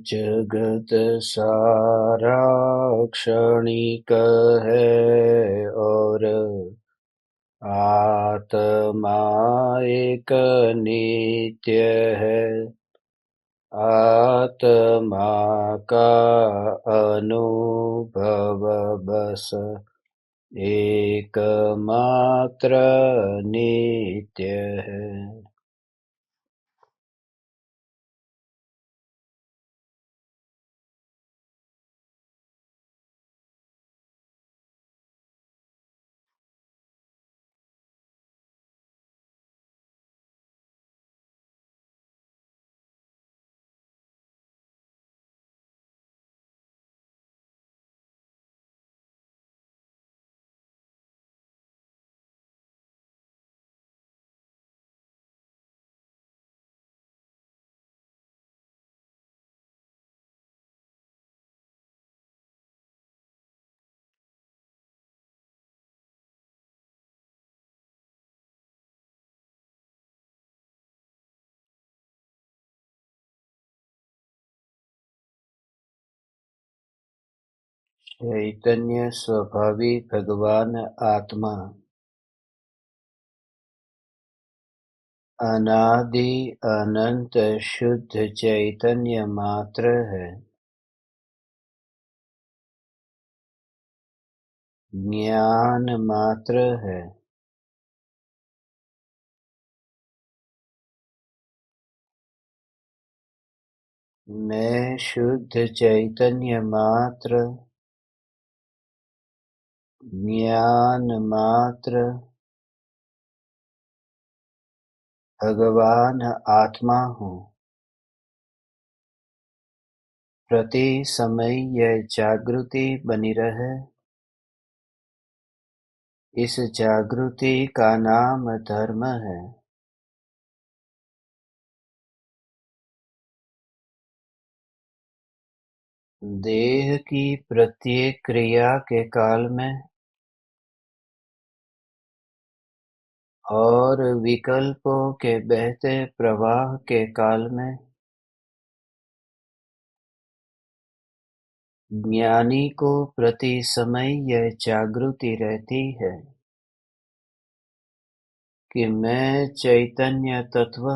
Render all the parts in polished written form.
जगत सारा क्षणिक है और आत्मा एक नित्य है। आत्मा का अनुभव बस एकमात्र नित्य है। चैतन्य स्वभावी भगवान आत्मा अनादि अनंत शुद्ध चैतन्य मात्र है। ज्ञान मात्र है। मैं शुद्ध चैतन्य मात्र, ज्ञान मात्र, भगवान आत्मा हूँ। प्रति समय यह जागृति बनी रहे। इस जागृति का नाम धर्म है। देह की प्रत्येक क्रिया के काल में और विकल्पों के बहते प्रवाह के काल में ज्ञानी को प्रति समय यह जागृति रहती है कि मैं चैतन्य तत्व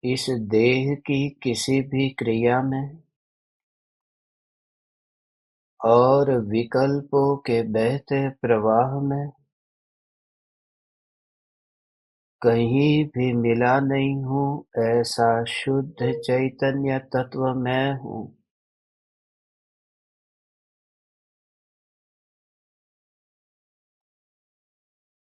इस देह की किसी भी क्रिया में और विकल्पों के बहते प्रवाह में कहीं भी मिला नहीं हूँ। ऐसा शुद्ध चैतन्य तत्व मैं हूँ।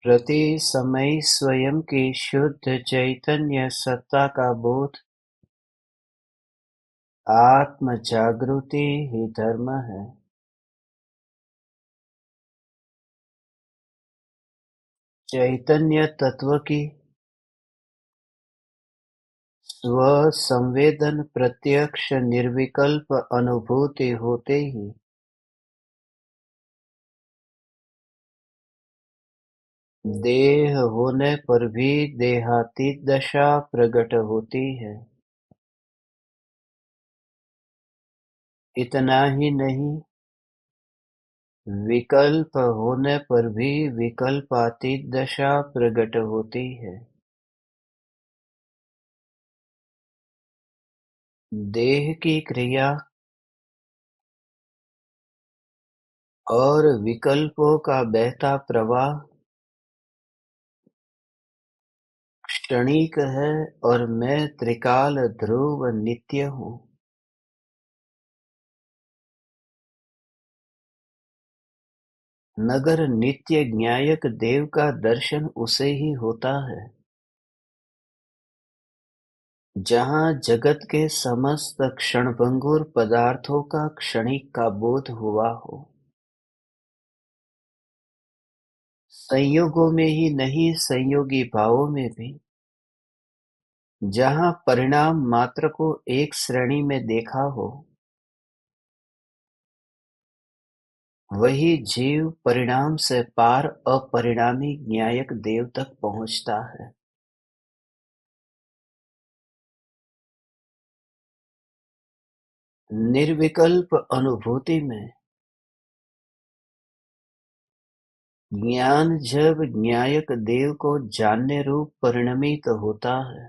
प्रति समय स्वयं की शुद्ध चैतन्य सत्ता का बोध आत्म जागृति ही धर्म है। चैतन्य तत्व की स्व-संवेदन प्रत्यक्ष निर्विकल्प अनुभूति होते ही देह होने पर भी देहातीत दशा प्रकट होती है। इतना ही नहीं, विकल्प होने पर भी विकल्पातीत दशा प्रकट होती है। देह की क्रिया और विकल्पों का बहता प्रवाह क्षणिक है और मैं त्रिकाल ध्रुव नित्य हूँ। नगर नित्य न्यायक देव का दर्शन उसे ही होता है जहाँ जगत के समस्त क्षणभंगुर पदार्थों का क्षणिक का बोध हुआ हो। संयोगों में ही नहीं, संयोगी भावों में भी, जहाँ परिणाम मात्र को एक श्रेणी में देखा हो, वही जीव परिणाम से पार अपरिणामी न्यायक देव तक पहुँचता है। निर्विकल्प अनुभूति में ज्ञान जब ज्ञायक देव को जानने रूप परिणमित होता है,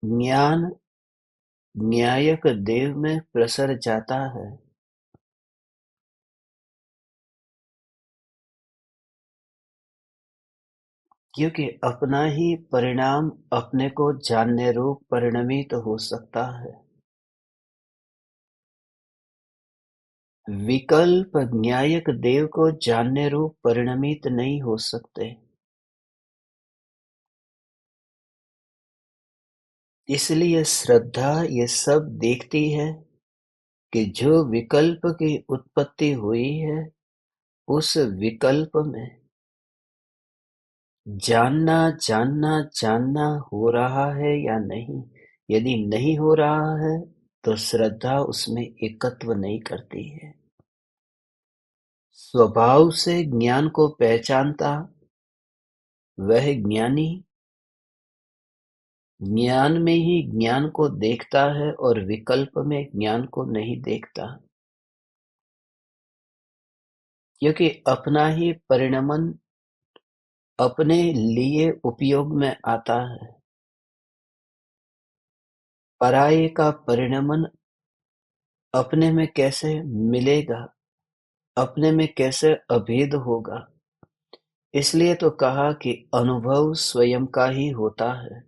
ज्ञान ज्ञायक देव में प्रसर जाता है, क्योंकि अपना ही परिणाम अपने को जानने रूप परिणमित हो सकता है। विकल्प ज्ञायक देव को जानने रूप परिणमित नहीं हो सकते। इसलिए श्रद्धा ये सब देखती है कि जो विकल्प की उत्पत्ति हुई है, उस विकल्प में जानना जानना जानना हो रहा है या नहीं। यदि नहीं हो रहा है तो श्रद्धा उसमें एकत्व नहीं करती है। स्वभाव से ज्ञान को पहचानता वह ज्ञानी ज्ञान में ही ज्ञान को देखता है और विकल्प में ज्ञान को नहीं देखता, क्योंकि अपना ही परिणमन अपने लिए उपयोग में आता है। पराये का परिणमन अपने में कैसे मिलेगा, अपने में कैसे अभेद होगा। इसलिए तो कहा कि अनुभव स्वयं का ही होता है।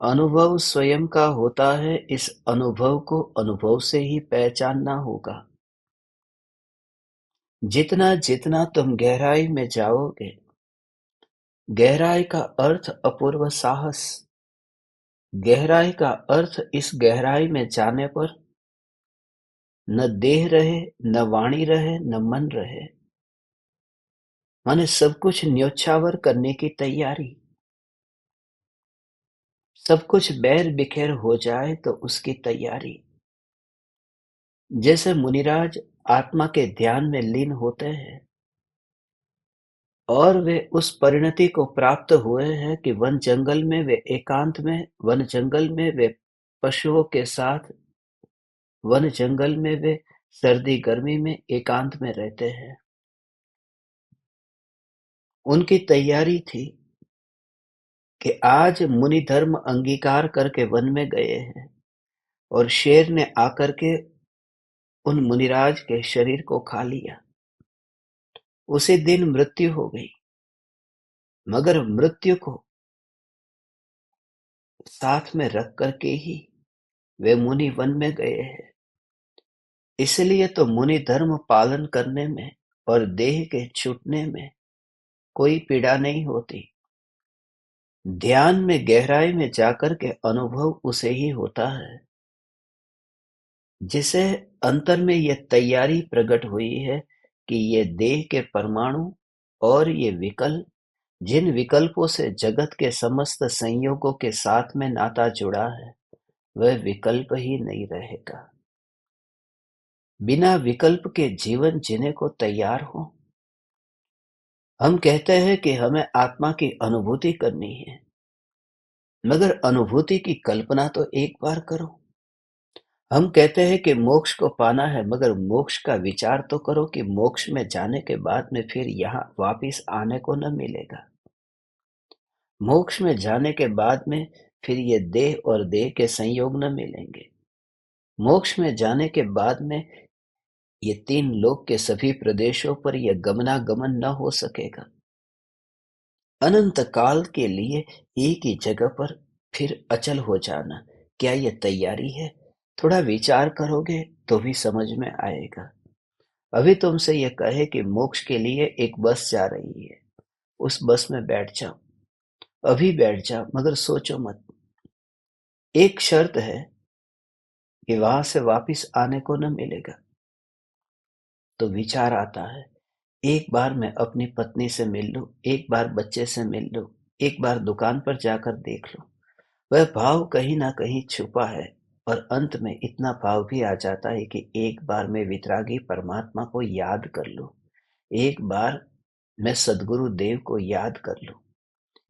अनुभव स्वयं का होता है, इस अनुभव को अनुभव से ही पहचानना होगा। जितना जितना तुम गहराई में जाओगे, गहराई का अर्थ अपूर्व साहस। गहराई का अर्थ इस गहराई में जाने पर न देह रहे, न वाणी रहे, न मन रहे, माने सब कुछ न्योछावर करने की तैयारी। सब कुछ बैर बिखेर हो जाए तो उसकी तैयारी। जैसे मुनिराज आत्मा के ध्यान में लीन होते हैं और वे उस परिणति को प्राप्त हुए हैं कि वन जंगल में वे एकांत में, वन जंगल में वे पशुओं के साथ, वन जंगल में वे सर्दी गर्मी में एकांत में रहते हैं। उनकी तैयारी थी कि आज मुनि धर्म अंगीकार करके वन में गए हैं और शेर ने आकर के उन मुनिराज के शरीर को खा लिया। उसी दिन मृत्यु हो गई, मगर मृत्यु को साथ में रख करके ही वे मुनि वन में गए हैं। इसलिए तो मुनि धर्म पालन करने में और देह के छूटने में कोई पीड़ा नहीं होती। ध्यान में गहराई में जाकर के अनुभव उसे ही होता है जिसे अंतर में ये तैयारी प्रकट हुई है कि ये देह के परमाणु और ये विकल्प, जिन विकल्पों से जगत के समस्त संयोगों के साथ में नाता जुड़ा है, वह विकल्प ही नहीं रहेगा। बिना विकल्प के जीवन जीने को तैयार हो। हम कहते हैं कि हमें आत्मा की अनुभूति करनी है, मगर अनुभूति की कल्पना तो एक बार करो। हम कहते हैं कि मोक्ष को पाना है, मगर मोक्ष का विचार तो करो कि मोक्ष में जाने के बाद में फिर यहाँ वापिस आने को न मिलेगा। मोक्ष में जाने के बाद में फिर ये देह और देह के संयोग न मिलेंगे। मोक्ष में जाने के बाद में ये तीन लोक के सभी प्रदेशों पर यह गमनागमन न हो सकेगा। अनंत काल के लिए एक ही जगह पर फिर अचल हो जाना, क्या ये तैयारी है? थोड़ा विचार करोगे तो भी समझ में आएगा। अभी तुमसे ये कहे कि मोक्ष के लिए एक बस जा रही है, उस बस में बैठ जाओ, अभी बैठ जाओ, मगर सोचो मत। एक शर्त है कि वहां से वापिस आने को न मिलेगा। तो विचार आता है, एक बार मैं अपनी पत्नी से मिल लूं, एक बार बच्चे से मिल लूं, एक बार दुकान पर जाकर देख लूं। वह भाव कहीं ना कहीं छुपा है और अंत में इतना भाव भी आ जाता है कि एक बार मैं वितरागी परमात्मा को याद कर लूं, एक बार मैं सदगुरु देव को याद कर लूं,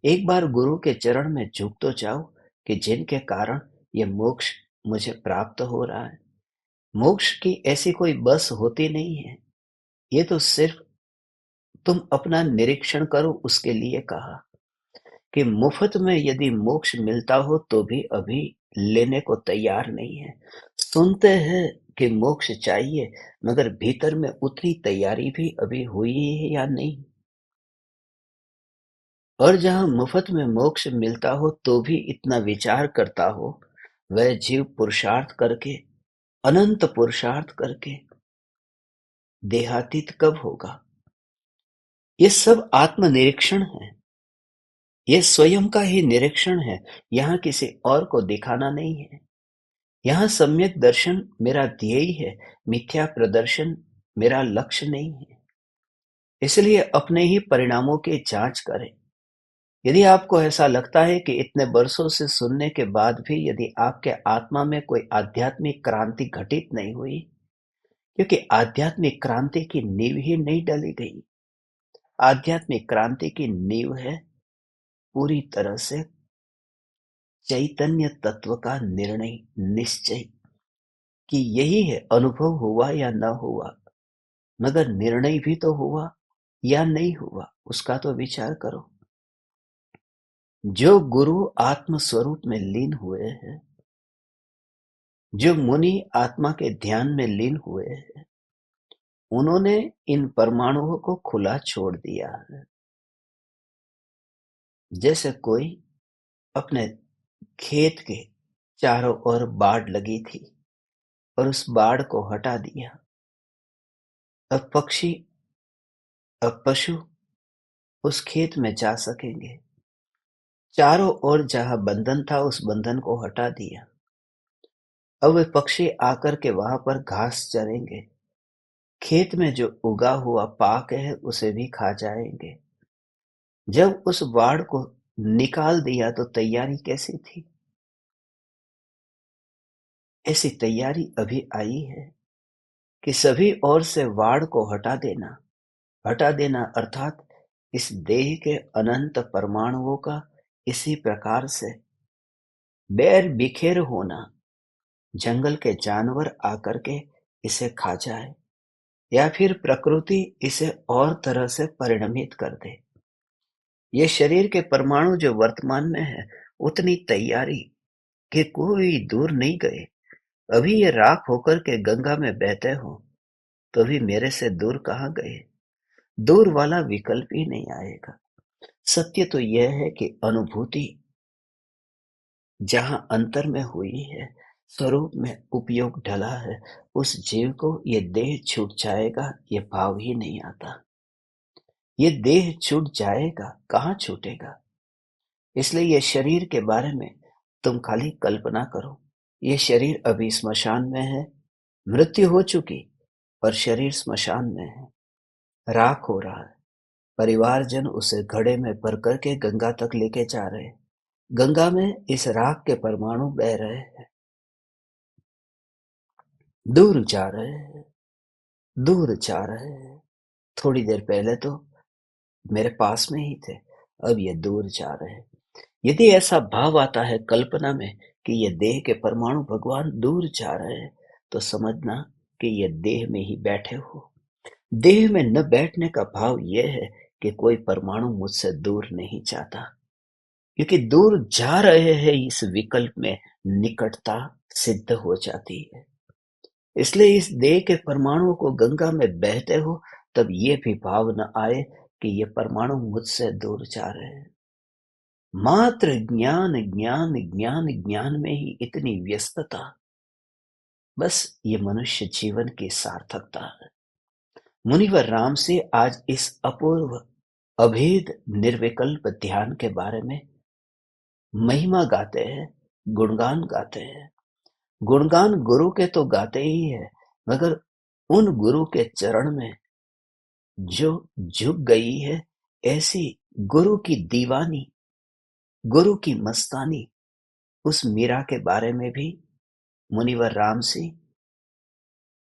एक बार गुरु के चरण में झुक तो जाऊं कि जिनके कारण ये मोक्ष मुझे प्राप्त हो रहा है। मोक्ष की ऐसी कोई बस होती नहीं है, ये तो सिर्फ तुम अपना निरीक्षण करो उसके लिए कहा कि मुफ्त में यदि मोक्ष मिलता हो तो भी अभी लेने को तैयार नहीं है। सुनते हैं कि मोक्ष चाहिए, मगर भीतर में उतनी तैयारी भी अभी हुई है या नहीं। और जहाँ मुफ्त में मोक्ष मिलता हो तो भी इतना विचार करता हो, वह जीव पुरुषार्थ करके, अनंत पुरुषार्थ करके देहातीत कब होगा? ये सब आत्मनिरीक्षण है, ये स्वयं का ही निरीक्षण है। यहाँ किसी और को दिखाना नहीं है। यहाँ सम्यक दर्शन मेरा ध्येय है, मिथ्या प्रदर्शन मेरा लक्ष्य नहीं है। इसलिए अपने ही परिणामों की जांच करें। यदि आपको ऐसा लगता है कि इतने वर्षों से सुनने के बाद भी यदि आपके आत्मा में कोई आध्यात्मिक क्रांति घटित नहीं हुई, क्योंकि आध्यात्मिक क्रांति की नींव ही नहीं डाली गई। आध्यात्मिक क्रांति की नींव है पूरी तरह से चैतन्य तत्व का निर्णय, निश्चय कि यही है। अनुभव हुआ या न हुआ, मगर निर्णय भी तो हुआ या नहीं हुआ, उसका तो विचार करो। जो गुरु आत्म स्वरूप में लीन हुए हैं, जो मुनि आत्मा के ध्यान में लीन हुए हैं, उन्होंने इन परमाणुओं को खुला छोड़ दिया है। जैसे कोई अपने खेत के चारों ओर बाड़ लगी थी और उस बाड़ को हटा दिया। अब पक्षी, अब पशु उस खेत में जा सकेंगे। चारों ओर जहां बंधन था उस बंधन को हटा दिया। अब वे पक्षी आकर के वहां पर घास चरेंगे। खेत में जो उगा हुआ पाक है उसे भी खा जाएंगे। जब उस बाड़ को निकाल दिया तो तैयारी कैसी थी? ऐसी तैयारी अभी आई है कि सभी ओर से वाड़ को हटा देना अर्थात इस देह के अनंत परमाणुओं का इसी प्रकार से बैर बिखेर होना, जंगल के जानवर आकर के इसे खा जाए या फिर प्रकृति इसे और तरह से परिणमित कर दे। ये शरीर के परमाणु जो वर्तमान में है, उतनी तैयारी के कोई दूर नहीं गए। अभी ये राख होकर के गंगा में बहते हो तो भी मेरे से दूर कहाँ गए? दूर वाला विकल्प ही नहीं आएगा। सत्य तो यह है कि अनुभूति जहाँ अंतर में हुई है, स्वरूप में उपयोग ढला है, उस जीव को ये देह छूट जाएगा ये भाव ही नहीं आता। ये देह छूट जाएगा, कहाँ छूटेगा? इसलिए ये शरीर के बारे में तुम खाली कल्पना करो। ये शरीर अभी स्मशान में है, मृत्यु हो चुकी, पर शरीर स्मशान में है, राख हो रहा है। परिवारजन उसे घड़े में भर करके गंगा तक लेके जा रहे हैं। गंगा में इस राख के परमाणु बह रहे हैं, दूर जा रहे हैं, दूर जा रहे हैं। थोड़ी देर पहले तो मेरे पास में ही थे, अब ये दूर जा रहे हैं। यदि ऐसा भाव आता है कल्पना में कि ये देह के परमाणु भगवान दूर जा रहे हैं, तो समझना कि ये देह में ही बैठे हो। देह में न बैठने का भाव यह है कि कोई परमाणु मुझसे दूर नहीं जाता, क्योंकि दूर जा रहे हैं इस विकल्प में निकटता सिद्ध हो जाती है। इसलिए इस देह के परमाणुओं को गंगा में बहते हो तब ये भी भाव न आए कि ये परमाणु मुझसे दूर जा रहे हैं। मात्र ज्ञान ज्ञान ज्ञान ज्ञान में ही इतनी व्यस्तता, बस ये मनुष्य जीवन की सार्थकता है। मुनिवर राम से आज इस अपूर्व अभेद निर्विकल्प ध्यान के बारे में महिमा गाते हैं, गुणगान गाते हैं। गुणगान गुरु के तो गाते ही है, मगर उन गुरु के चरण में जो झुक गई है, ऐसी गुरु की दीवानी, गुरु की मस्तानी, उस मीरा के बारे में भी मुनिवर राम सिंह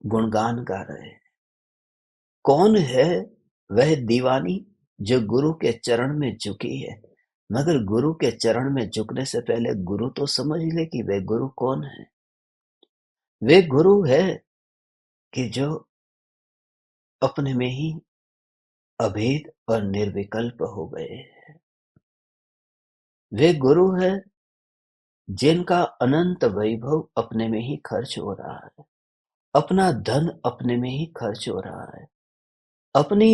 गुणगान गा रहे हैं। कौन है वह दीवानी जो गुरु के चरण में झुकी है? मगर गुरु के चरण में झुकने से पहले गुरु तो समझ ले कि वे गुरु कौन है। वे गुरु है कि जो अपने में ही अभेद और निर्विकल्प हो गए। वे गुरु है जिनका अनंत वैभव अपने में ही खर्च हो रहा है, अपना धन अपने में ही खर्च हो रहा है, अपनी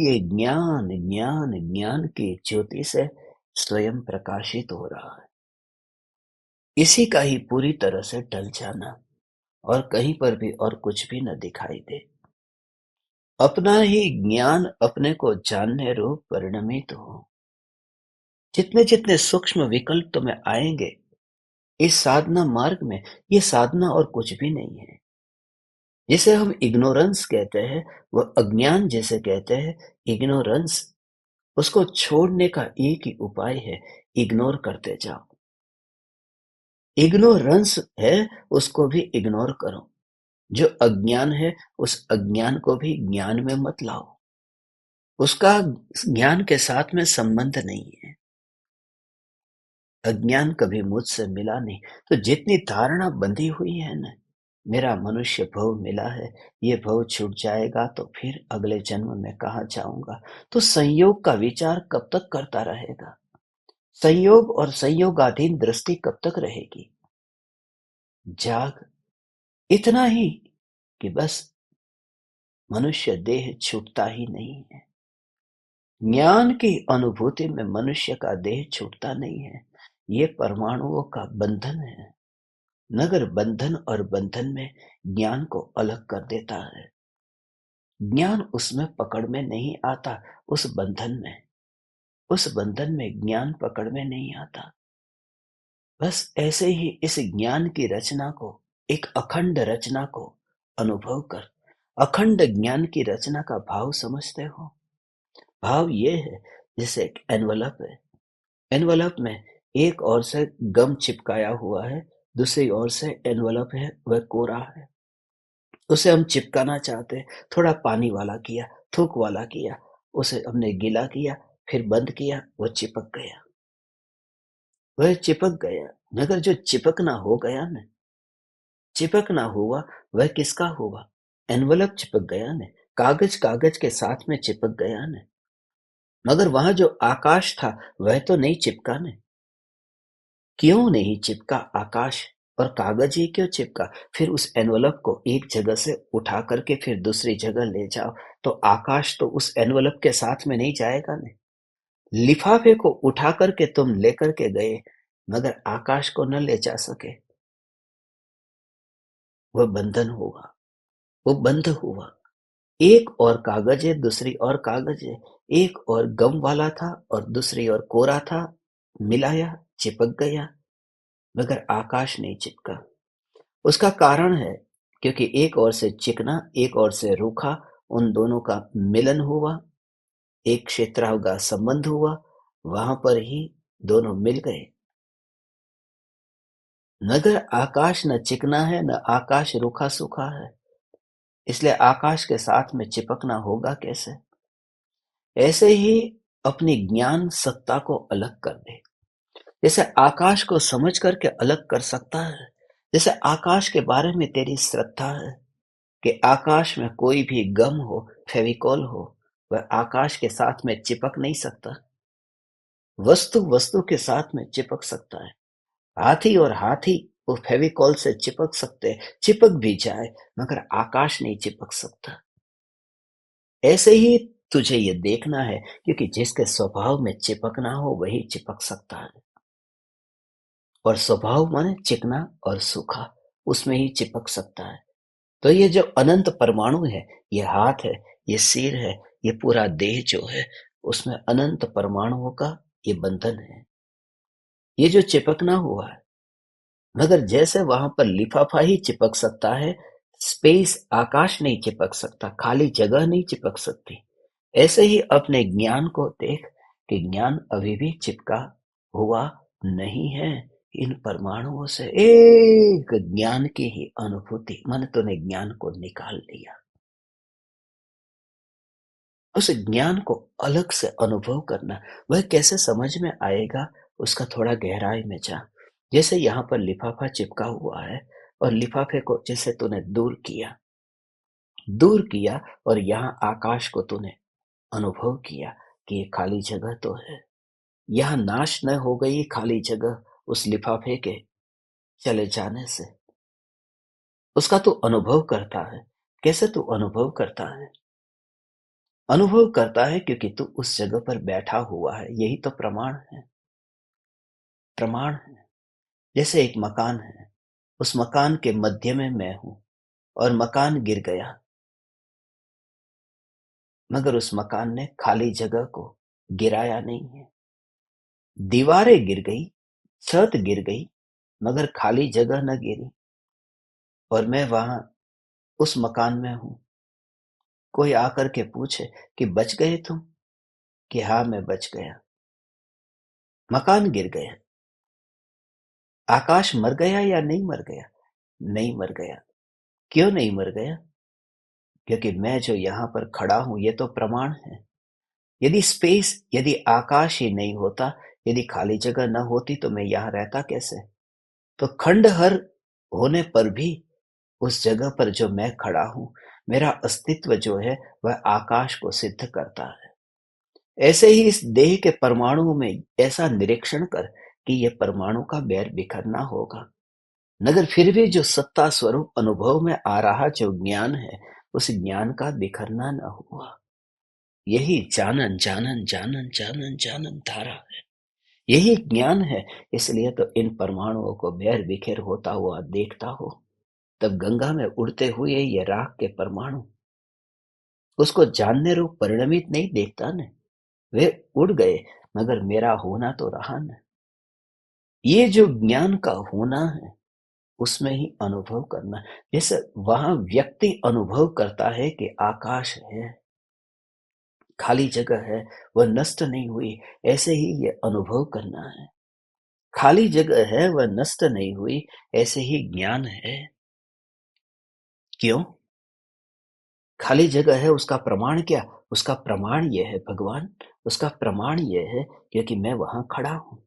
ये ज्ञान ज्ञान ज्ञान की ज्योति से स्वयं प्रकाशित हो रहा है। इसी का ही पूरी तरह से टल जाना और कहीं पर भी और कुछ भी न दिखाई दे। अपना ही ज्ञान अपने को जानने रूप परिणमित हो। जितने जितने सूक्ष्म विकल्प तुम्हें आएंगे इस साधना मार्ग में, ये साधना और कुछ भी नहीं है। जिसे हम इग्नोरेंस कहते हैं, वह अज्ञान जिसे कहते हैं, इग्नोरेंस, उसको छोड़ने का एक ही उपाय है, इग्नोर करते जाओ। इग्नोरेंस है उसको भी इग्नोर करो। जो अज्ञान है उस अज्ञान को भी ज्ञान में मत लाओ। उसका ज्ञान के साथ में संबंध नहीं है। अज्ञान कभी मुझसे मिला नहीं। तो जितनी धारणा बंधी हुई है ना, मेरा मनुष्य भव मिला है, ये भव छूट जाएगा तो फिर अगले जन्म में कहाँ जाऊंगा, तो संयोग का विचार कब तक करता रहेगा? संयोग और संयोगाधीन दृष्टि कब तक रहेगी? जाग, इतना ही कि बस मनुष्य देह छूटता ही नहीं है। ज्ञान की अनुभूति में मनुष्य का देह छूटता नहीं है। ये परमाणुओं का बंधन है, मगर बंधन और बंधन में ज्ञान को अलग कर देता है। ज्ञान उसमें पकड़ में नहीं आता, उस बंधन में ज्ञान पकड़ में नहीं आता। बस ऐसे ही इस ज्ञान की रचना को, एक अखंड रचना को अनुभव कर। अखंड ज्ञान की रचना का भाव समझते हो? भाव ये है जैसे एक एनवलप है। एनवलप में एक ओर से गम चिपकाया हुआ है, दूसरी ओर से एनवलप है वह कोरा है। उसे हम चिपकाना चाहते हैं, थोड़ा पानी वाला किया, थूक वाला किया, उसे हमने गीला किया, फिर बंद किया, वो चिपक गया। वह चिपक गया, मगर जो चिपकना हो गया न, चिपकना हुआ वह किसका हुआ? एनवलप चिपक गया न, कागज कागज के साथ में चिपक गया न, मगर वहां जो आकाश था वह तो नहीं चिपका न। क्यों नहीं चिपका आकाश और कागज ही क्यों चिपका? फिर उस एनवलप को एक जगह से उठा करके फिर दूसरी जगह ले जाओ तो आकाश तो उस एनवलप के साथ में नहीं जाएगा न। लिफाफे को उठा करके तुम लेकर के गए, मगर आकाश को न ले जा सके। वह बंधन हुआ, वो बंध हुआ। एक और कागज है, दूसरी और कागज है। एक और गम वाला था और दूसरी और कोरा था, मिलाया, चिपक गया, मगर आकाश नहीं चिपका। उसका कारण है क्योंकि एक ओर से चिकना, एक ओर से रूखा, उन दोनों का मिलन हुआ, एक क्षेत्राव का संबंध हुआ, वहां पर ही दोनों मिल गए। मगर आकाश न चिकना है, न आकाश रूखा सूखा है, इसलिए आकाश के साथ में चिपकना होगा कैसे? ऐसे ही अपनी ज्ञान सत्ता को अलग कर दे। जैसे आकाश को समझ करके अलग कर सकता है, जैसे आकाश के बारे में तेरी श्रद्धा है कि आकाश में कोई भी गम हो, फेविकॉल हो, वह आकाश के साथ में चिपक नहीं सकता। वस्तु वस्तु के साथ में चिपक सकता है। हाथी और हाथी वो फेविकॉल से चिपक सकते हैं, चिपक भी जाए, मगर आकाश नहीं चिपक सकता। ऐसे ही तुझे ये देखना है, क्योंकि जिसके स्वभाव में चिपकना हो वही चिपक सकता है। और स्वभाव माने चिकना और सूखा, उसमें ही चिपक सकता है। तो ये जो अनंत परमाणु है, ये हाथ है, ये सिर है, ये पूरा देह जो है, उसमें अनंत परमाणुओं का ये बंधन है। ये जो चिपकना हुआ है, मगर जैसे वहां पर लिफाफा ही चिपक सकता है, स्पेस आकाश नहीं चिपक सकता, खाली जगह नहीं चिपक सकती। ऐसे ही अपने ज्ञान को देख कि ज्ञान अभी भी चिपका हुआ नहीं है इन परमाणुओं से। एक ज्ञान की ही अनुभूति, मन तूने ज्ञान को निकाल लिया। उस ज्ञान को अलग से अनुभव करना, वह कैसे समझ में आएगा, उसका थोड़ा गहराई में जा। जैसे यहाँ पर लिफाफा चिपका हुआ है और लिफाफे को जैसे तूने दूर किया और यहाँ आकाश को तूने अनुभव किया कि ये खाली जगह तो है। यहाँ नाश न हो गई खाली जगह उस लिफाफे के चले जाने से। उसका तू अनुभव करता है। कैसे तू अनुभव करता है? अनुभव करता है क्योंकि तू उस जगह पर बैठा हुआ है। यही तो प्रमाण है। प्रमाण है। जैसे एक मकान है, उस मकान के मध्य में मैं हूं और मकान गिर गया, मगर उस मकान ने खाली जगह को गिराया नहीं है। दीवारें गिर गई, छत गिर गई, मगर खाली जगह न गिरी और मैं वहां उस मकान में हूं। कोई आकर के पूछे कि बच गए तुम, कि हाँ मैं बच गया। मकान गिर गया। आकाश मर गया या नहीं मर गया? नहीं मर गया। क्यों नहीं मर गया? क्योंकि मैं जो यहाँ पर खड़ा हूं ये तो प्रमाण है। यदि आकाश ही नहीं होता, यदि खाली जगह न होती तो मैं यहाँ रहता कैसे? तो खंडहर होने पर भी उस जगह पर जो मैं खड़ा हूं, मेरा अस्तित्व जो है वह आकाश को सिद्ध करता है। ऐसे ही इस देह के परमाणुओं में ऐसा निरीक्षण कर कि ये परमाणु का बैर बिखरना होगा, मगर फिर भी जो सत्ता स्वरूप अनुभव में आ रहा जो ज्ञान है, उस ज्ञान का बिखरना न हुआ। यही जानन जानन जानन जानन जानन धारा है। यही ज्ञान है। इसलिए तो इन परमाणुओं को बैर बिखेर होता हुआ देखता हो, तब गंगा में उड़ते हुए ये राख के परमाणु उसको जानने रूप परिणमित नहीं देखता न। वे उड़ गए, मगर मेरा होना तो रहा न। ये जो ज्ञान का होना है, उसमें ही अनुभव करना। जैसे वहां व्यक्ति अनुभव करता है कि आकाश है, खाली जगह है, वह नष्ट नहीं हुई, ऐसे ही ये अनुभव करना है। खाली जगह है, वह नष्ट नहीं हुई, ऐसे ही ज्ञान है। क्यों? खाली जगह है, उसका प्रमाण क्या? उसका प्रमाण यह है भगवान, उसका प्रमाण यह है क्योंकि मैं वहां खड़ा हूं।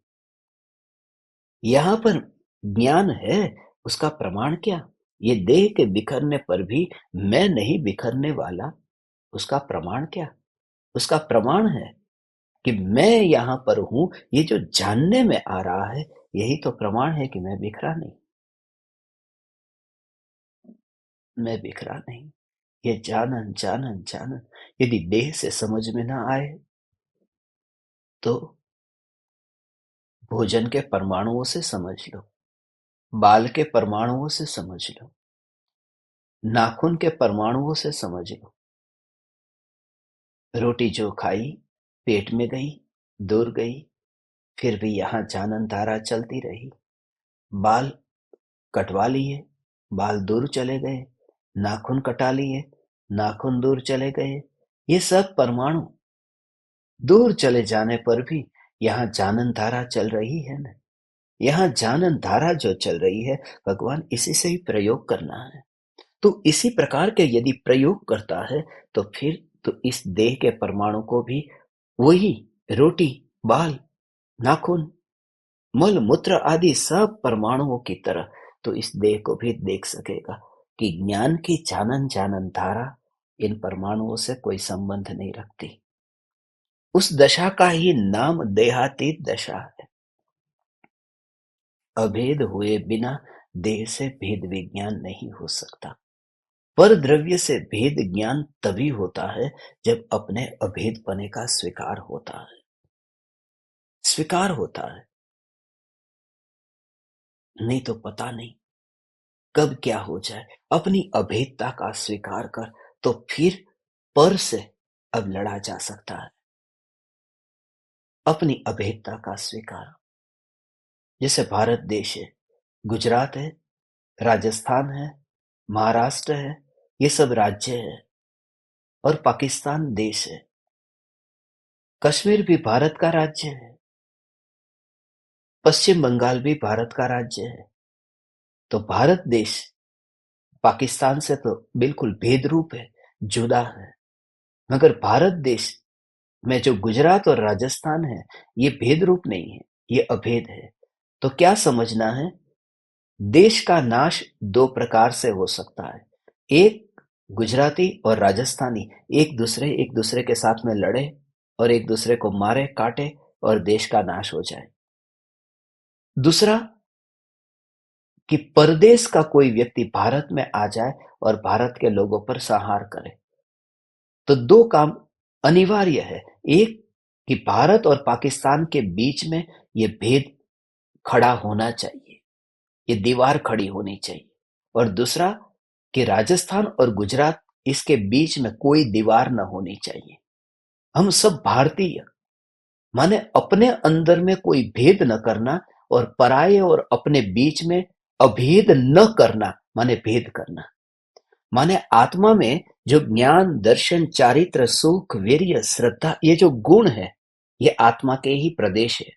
यहां पर ज्ञान है, उसका प्रमाण क्या? ये देह के बिखरने पर भी मैं नहीं बिखरने वाला, उसका प्रमाण क्या? उसका प्रमाण है कि मैं यहां पर हूं। ये जो जानने में आ रहा है, यही तो प्रमाण है कि मैं बिखरा नहीं। मैं बिखरा नहीं। ये जानन जानन जानन यदि देह से समझ में ना आए तो भोजन के परमाणुओं से समझ लो, बाल के परमाणुओं से समझ लो, नाखून के परमाणुओं से समझ लो। रोटी जो खाई, पेट में गई, दूर गई, फिर भी यहां जानन धारा चलती रही। बाल कटवा लिए, बाल दूर चले गए, नाखून कटा लिए, नाखून दूर चले गए। ये सब परमाणु दूर चले जाने पर भी यहाँ जानन धारा चल रही है ना। यहाँ जानन धारा जो चल रही है, भगवान इसी से ही प्रयोग करना है। तो इसी प्रकार के यदि प्रयोग करता है तो फिर तो इस देह के परमाणु को भी वही रोटी, बाल, नाखून, मल मूत्र आदि सब परमाणुओं की तरह तो इस देह को भी देख सकेगा कि ज्ञान की जानन जानन धारा इन परमाणुओं से कोई संबंध नहीं रखती। उस दशा का ही नाम देहातीत दशा है। अभेद हुए बिना देह से भेद विज्ञान नहीं हो सकता। पर द्रव्य से भेद ज्ञान तभी होता है जब अपने अभेद पने का स्वीकार होता है। स्वीकार होता है, नहीं तो पता नहीं कब क्या हो जाए। अपनी अभेदता का स्वीकार कर, तो फिर पर से अब लड़ा जा सकता है। अपनी अभेदता का स्वीकार। जैसे भारत देश है, गुजरात है, राजस्थान है, महाराष्ट्र है, ये सब राज्य है और पाकिस्तान देश है। कश्मीर भी भारत का राज्य है, पश्चिम बंगाल भी भारत का राज्य है। तो भारत देश पाकिस्तान से तो बिल्कुल भेद रूप है, जुदा है। मगर भारत देश में जो गुजरात और राजस्थान है, ये भेद रूप नहीं है, ये अभेद है। तो क्या समझना है? देश का नाश दो प्रकार से हो सकता है। एक, गुजराती और राजस्थानी एक दूसरे के साथ में लड़े और एक दूसरे को मारे काटे और देश का नाश हो जाए। दूसरा, कि परदेश का कोई व्यक्ति भारत में आ जाए और भारत के लोगों पर संहार करे। तो दो काम अनिवार्य है। एक, कि भारत और पाकिस्तान के बीच में ये भेद खड़ा होना चाहिए, ये दीवार खड़ी होनी चाहिए। और दूसरा, कि राजस्थान और गुजरात इसके बीच में कोई दीवार न होनी चाहिए। हम सब भारतीय, माने अपने अंदर में कोई भेद न करना और पराये और अपने बीच में अभेद न करना, माने भेद करना। माने आत्मा में जो ज्ञान, दर्शन, चारित्र, सुख, वीर्य, श्रद्धा, ये जो गुण है, ये आत्मा के ही प्रदेश है।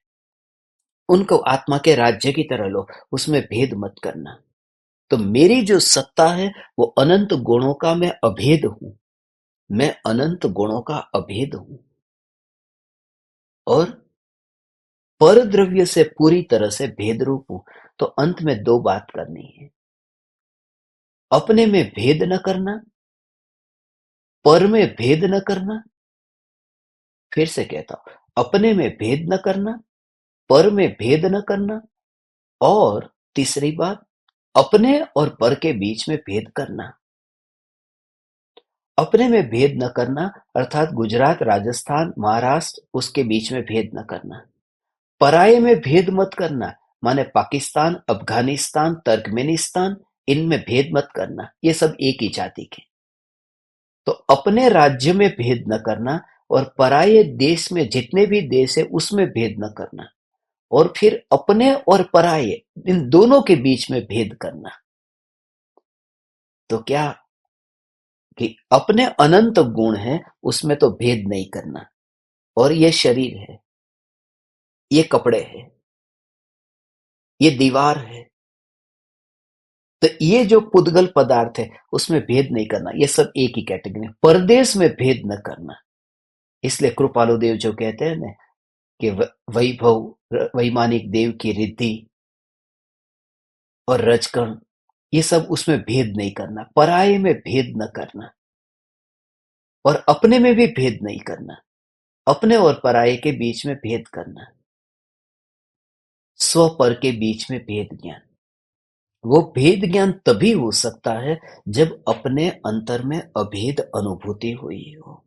उनको आत्मा के राज्य की तरह लो, उसमें भेद मत करना। तो मेरी जो सत्ता है वो अनंत गुणों का मैं अभेद हूं। मैं अनंत गुणों का अभेद हूं और पर द्रव्य से पूरी तरह से भेद रूप हूं। तो अंत में दो बात करनी है, अपने में भेद न करना, पर में भेद न करना। फिर से कहता हूं, अपने में भेद न करना, पर में भेद न करना। और तीसरी बात, अपने और पर के बीच में भेद करना। अपने में भेद न करना अर्थात गुजरात, राजस्थान, महाराष्ट्र, उसके बीच में भेद न करना। पराये में भेद मत करना, माने पाकिस्तान, अफगानिस्तान, तुर्कमेनिस्तान, इनमें भेद मत करना, ये सब एक ही जाति के। तो अपने राज्य में भेद न करना और पराये देश में जितने भी देश है उसमें भेद न करना। और फिर अपने और पराये इन दोनों के बीच में भेद करना। तो क्या कि अपने अनंत गुण है उसमें तो भेद नहीं करना। और ये शरीर है, ये कपड़े है, ये दीवार है, तो ये जो पुद्गल पदार्थ है उसमें भेद नहीं करना। ये सब एक ही कैटेगरी है। परदेश में भेद न करना। इसलिए कृपालु देव जो कहते हैं ना कि वैभव, वैमानिक देव की रिद्धि और रजकण, ये सब उसमें भेद नहीं करना। पराये में भेद न करना और अपने में भी भेद नहीं करना। अपने और पराये के बीच में भेद करना। स्व पर के बीच में भेद ज्ञान। वो भेद ज्ञान तभी हो सकता है जब अपने अंतर में अभेद अनुभूति हुई हो,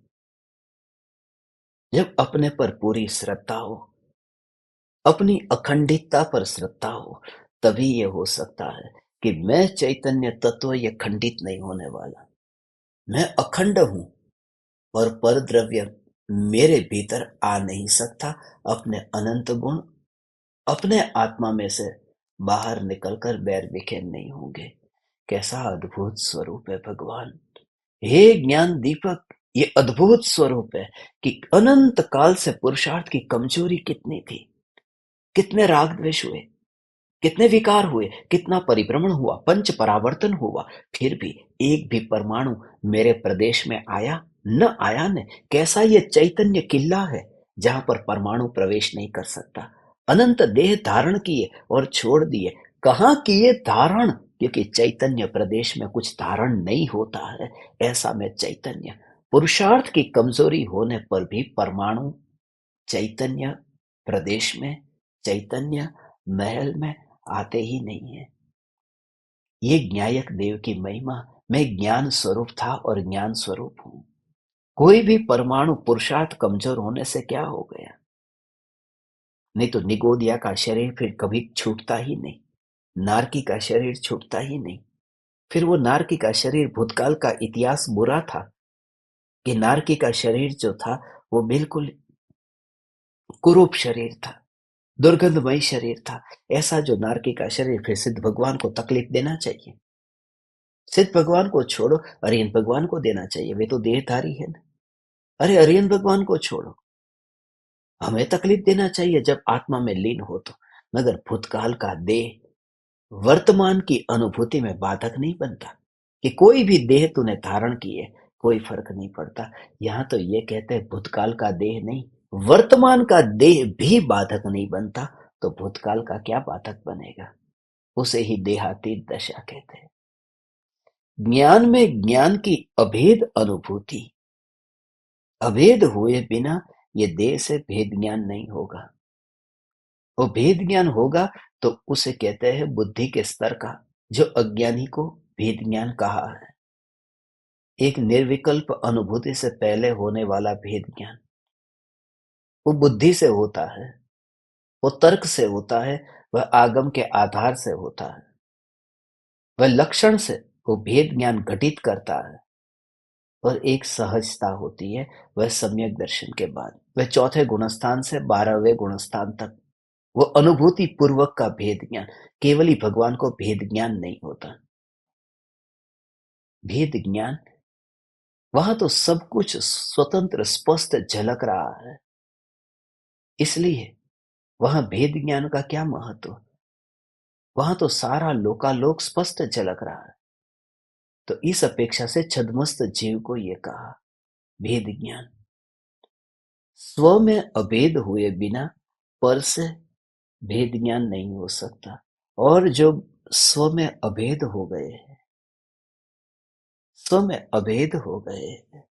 जब अपने पर पूरी श्रद्धा हो, अपनी अखंडितता पर श्रद्धा हो। तभी ये हो सकता है कि मैं चैतन्य तत्व ये खंडित नहीं होने वाला, मैं अखंड हूं और पर द्रव्य मेरे भीतर आ नहीं सकता। अपने अनंत गुण अपने आत्मा में से बाहर निकलकर बैर बिखेर नहीं होंगे। कैसा अद्भुत स्वरूप है भगवान! हे ज्ञान दीपक, ये अद्भुत स्वरूप है कि अनंत काल से पुरुषार्थ की कमजोरी कितनी थी, कितने राग द्वेष हुए, कितने विकार हुए, कितना परिभ्रमण हुआ, पंच परावर्तन हुआ, फिर भी एक भी परमाणु मेरे प्रदेश में आया न आया ने। कैसा ये चैतन्य किला है जहां पर परमाणु प्रवेश नहीं कर सकता। अनंत देह धारण किए और छोड़ दिए। कहाँ किए धारण? क्योंकि चैतन्य प्रदेश में कुछ धारण नहीं होता है। ऐसा में चैतन्य पुरुषार्थ की कमजोरी होने पर भी परमाणु चैतन्य प्रदेश में, चैतन्य महल में आते ही नहीं है। ये ज्ञायक देव की महिमा। मैं ज्ञान स्वरूप था और ज्ञान स्वरूप हूं। कोई भी परमाणु पुरुषार्थ कमजोर होने से क्या हो गया? नहीं तो निगोदिया का शरीर फिर कभी छूटता ही नहीं, नारकी का शरीर छूटता ही नहीं। फिर वो नारकी का शरीर, भूतकाल का इतिहास बुरा था कि नारकी का शरीर जो था वो बिल्कुल कुरूप शरीर था, दुर्गंधमय शरीर था। ऐसा जो नारकी का शरीर फिर सिद्ध भगवान को तकलीफ देना चाहिए? सिद्ध भगवान को छोड़ो, अरियन भगवान को देना चाहिए, वे तो देहधारी है ना। अरे अरियन भगवान को छोड़ो, हमें तकलीफ देना चाहिए जब आत्मा में लीन हो तो। मगर भूतकाल का देह वर्तमान की अनुभूति में बाधक नहीं बनता कि कोई भी देह तूने धारण किए, कोई फर्क नहीं पड़ता। यहाँ तो ये कहते हैं भूतकाल का देह नहीं, वर्तमान का देह भी बाधक नहीं बनता, तो भूतकाल का क्या बाधक बनेगा? उसे ही देहातीत दशा कहते हैं। ज्ञान में ज्ञान की अभेद अनुभूति, अभेद हुए बिना ये देह से भेद ज्ञान नहीं होगा। वो भेद ज्ञान होगा तो उसे कहते हैं बुद्धि के स्तर का, जो अज्ञानी को भेद ज्ञान कहा है। एक निर्विकल्प अनुभूति से पहले होने वाला भेद ज्ञान, वो बुद्धि से होता है, वो तर्क से होता है, वह आगम के आधार से होता है, वह लक्षण से वो भेद ज्ञान घटित करता है। और एक सहजता होती है, वह सम्यक दर्शन के बाद, वह चौथे गुणस्थान से 12वें गुणस्थान तक, वो अनुभूति पूर्वक का भेद ज्ञान। केवल ही भगवान को भेद ज्ञान नहीं होता। भेद ज्ञान, वहां तो सब कुछ स्वतंत्र स्पष्ट झलक रहा है, इसलिए वहां भेद ज्ञान का क्या महत्व? वहां तो सारा लोकालोक स्पष्ट झलक रहा है। तो इस अपेक्षा से छद्मस्त जीव को ये कहा भेद ज्ञान। स्व में अभेद हुए बिना पर से भेद ज्ञान नहीं हो सकता। और जो स्व में अभेद हो गए हैं, स्व में अभेद हो गए हैं,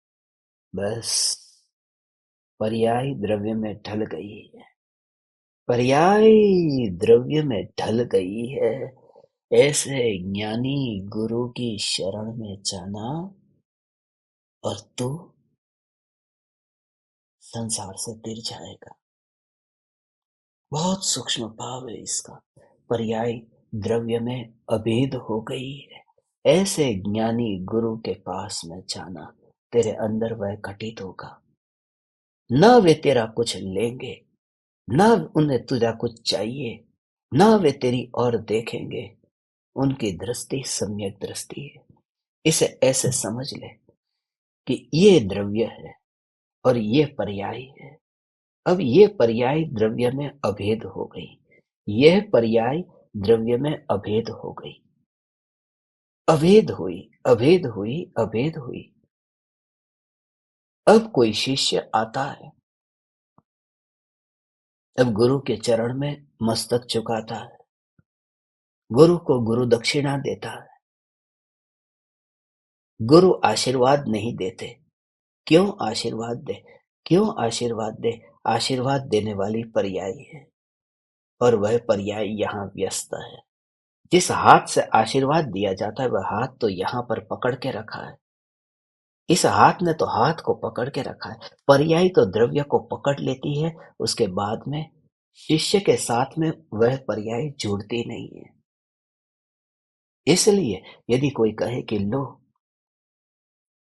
बस पर्याय द्रव्य में ढल गई है, पर्याय द्रव्य में ढल गई है। ऐसे ज्ञानी गुरु की शरण में जाना और तू संसार से तिर जाएगा। बहुत सूक्ष्म भाव है इसका। पर्याय द्रव्य में अभेद हो गई है, ऐसे ज्ञानी गुरु के पास में जाना, तेरे अंदर वह घटित होगा। न वे तेरा कुछ लेंगे, न उन्हें तुझा कुछ चाहिए, न वे तेरी ओर देखेंगे। उनकी दृष्टि सम्यक दृष्टि है। इसे ऐसे समझ ले कि ये द्रव्य है और ये पर्याय है। अब ये पर्याय द्रव्य में अभेद हो गई, यह पर्याय द्रव्य में अभेद हो गई, अभेद हुई, अभेद हुई, अभेद हुई। अब कोई शिष्य आता है, अब गुरु के चरण में मस्तक झुकाता है, गुरु को गुरु दक्षिणा देता है। गुरु आशीर्वाद नहीं देते। क्यों आशीर्वाद दे? क्यों आशीर्वाद दे? आशीर्वाद देने वाली पर्याय है, और वह पर्याय यहाँ व्यस्त है। जिस हाथ से आशीर्वाद दिया जाता है वह हाथ तो यहाँ पर पकड़ के रखा है। इस हाथ ने तो हाथ को पकड़ के रखा है। पर्याय तो द्रव्य को पकड़ लेती है, उसके बाद में शिष्य के साथ में वह पर्याय जुड़ती नहीं है। इसलिए यदि कोई कहे कि लो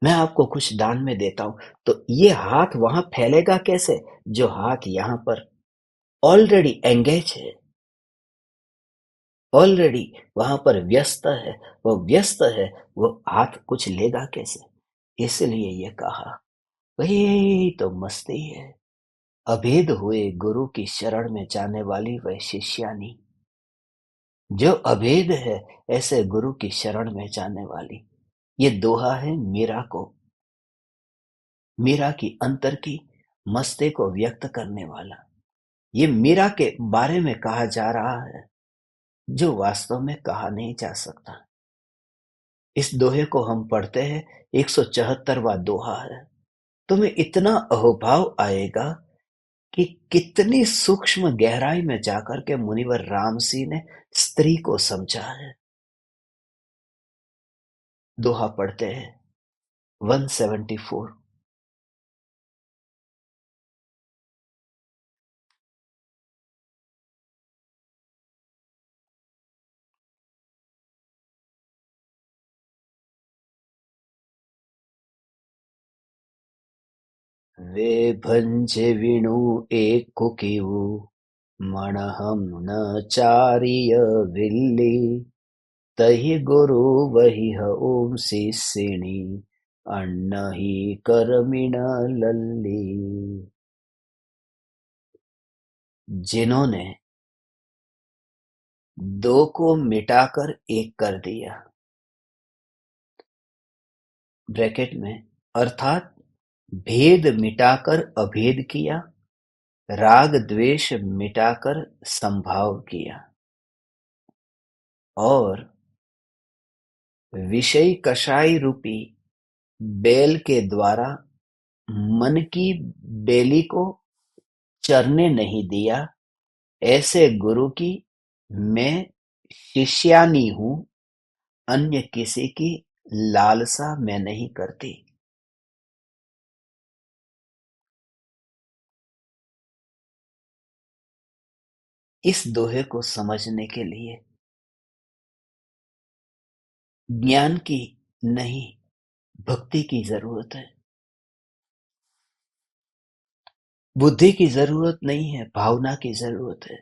मैं आपको कुछ दान में देता हूं, तो ये हाथ वहां फैलेगा कैसे जो हाथ यहां पर ऑलरेडी एंगेज है, ऑलरेडी वहां पर व्यस्त है। वो व्यस्त है, वो हाथ कुछ लेगा कैसे? इसलिए ये कहा, वही तो मस्ती है। अभेद हुए गुरु की शरण में जाने वाली वह शिष्यानी, जो अभेद है ऐसे गुरु की शरण में जाने वाली। ये दोहा है मीरा को, मीरा की अंतर की मस्ती को व्यक्त करने वाला। ये मीरा के बारे में कहा जा रहा है, जो वास्तव में कहा नहीं जा सकता। इस दोहे को हम पढ़ते हैं, 174वां दोहा है। तुम्हें इतना अहोभाव आएगा कि कितनी सूक्ष्म गहराई में जाकर के मुनिवर रामसी ने स्त्री को समझा है। दोहा पढ़ते हैं 174। वे भंजे विणु एक कुकिऊ, मणहम न चारिय विल्ली, तहि गुरु वही ओम शिष्यिणी, अन्न ही करमिण लल्ली। जिन्होंने दो को मिटाकर एक कर दिया, ब्रैकेट में अर्थात भेद मिटाकर अभेद किया, राग द्वेष मिटाकर संभाव किया और विषय कषाय रूपी बैल के द्वारा मन की बेली को चरने नहीं दिया। ऐसे गुरु की मैं शिष्यानी हूँ, अन्य किसी की लालसा मैं नहीं करती। इस दोहे को समझने के लिए ज्ञान की नहीं, भक्ति की जरूरत है। बुद्धि की जरूरत नहीं है, भावना की जरूरत है।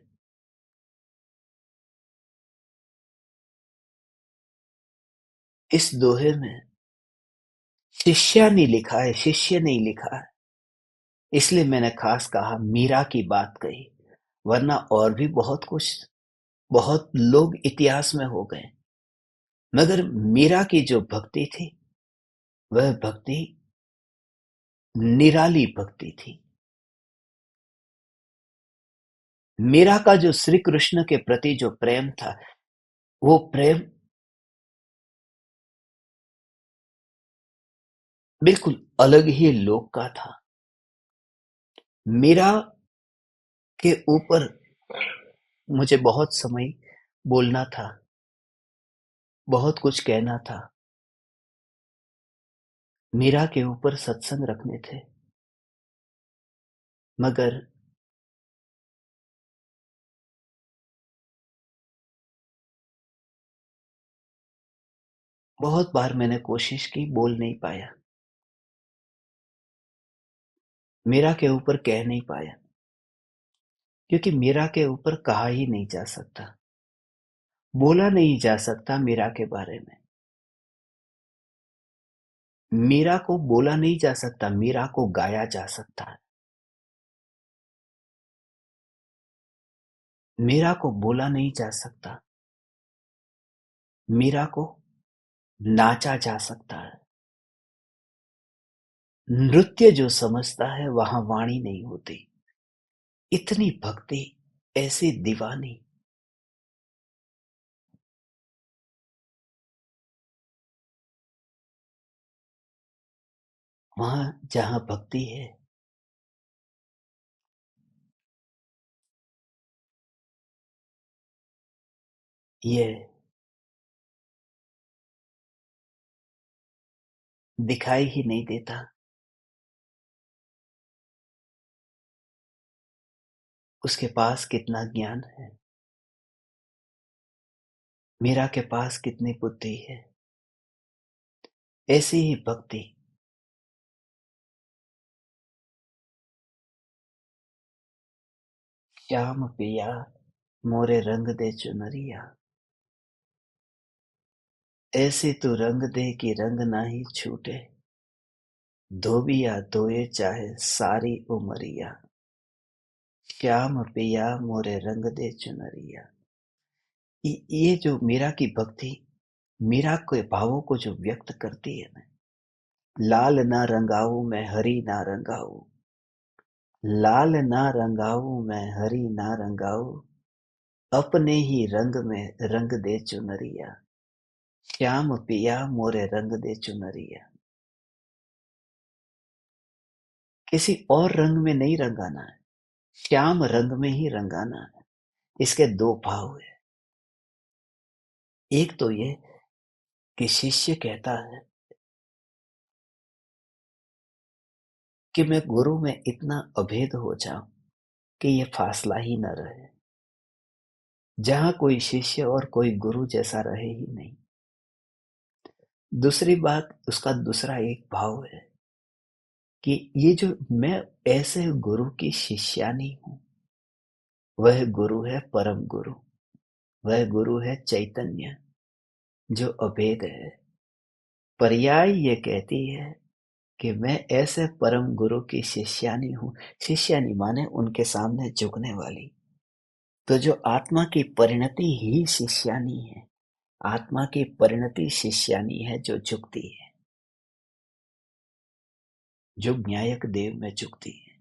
इस दोहे में शिष्यानी लिखा है, शिष्य नहीं लिखा है। इसलिए मैंने खास कहा, मीरा की बात कही, वरना और भी बहुत कुछ, बहुत लोग इतिहास में हो गए, मगर मीरा की जो भक्ति थी वह भक्ति निराली भक्ति थी। मीरा का जो श्री कृष्ण के प्रति जो प्रेम था, वो प्रेम बिल्कुल अलग ही लोक का था। मीरा के ऊपर मुझे बहुत समय बोलना था, बहुत कुछ कहना था। मीरा के ऊपर सत्संग रखने थे, मगर बहुत बार मैंने कोशिश की, बोल नहीं पाया। मीरा के ऊपर कह नहीं पाया, क्योंकि मीरा के ऊपर कहा ही नहीं जा सकता, बोला नहीं जा सकता मीरा के बारे में। मीरा को बोला नहीं जा सकता, मीरा को गाया जा सकता है। मीरा को बोला नहीं जा सकता, मीरा को नाचा जा सकता है। नृत्य जो समझता है वहां वाणी नहीं होती। इतनी भक्ति, ऐसी दीवानी। वहां जहां भक्ति है, ये दिखाई ही नहीं देता। उसके पास कितना ज्ञान है, मीरा के पास कितनी बुद्धि है। ऐसी ही भक्ति श्याम पिया मोरे रंग दे चुनरिया, ऐसे तू रंग दे कि रंग नाही छूटे, धोबिया धोए चाहे सारी उमरिया। श्याम पिया मोरे रंग दे चुनरिया। ये जो मीरा की भक्ति, मीरा के भावों को जो व्यक्त करती है ना, लाल ना रंगाऊ मैं हरी ना रंगाऊ, लाल ना रंगाऊ मैं हरी ना रंगाऊ, अपने ही रंग में रंग दे चुनरिया। श्याम पिया मोरे रंग दे चुनरिया। किसी और रंग में नहीं रंगाना है, श्याम रंग में ही रंगाना है। इसके दो भाव है। एक तो ये कि शिष्य कहता है कि मैं गुरु में इतना अभेद हो जाऊं कि ये फासला ही न रहे, जहां कोई शिष्य और कोई गुरु जैसा रहे ही नहीं। दूसरी बात, उसका दूसरा एक भाव है कि ये जो मैं ऐसे गुरु की शिष्यानी हूं, वह गुरु है परम गुरु, वह गुरु है चैतन्य जो अभेद है। पर्याय ये कहती है कि मैं ऐसे परम गुरु की शिष्यानी हूं। शिष्यानी माने उनके सामने झुकने वाली। तो जो आत्मा की परिणति ही शिष्यानी है, आत्मा की परिणति शिष्यानी है जो झुकती है। जो न्यायक देव में चुकती है,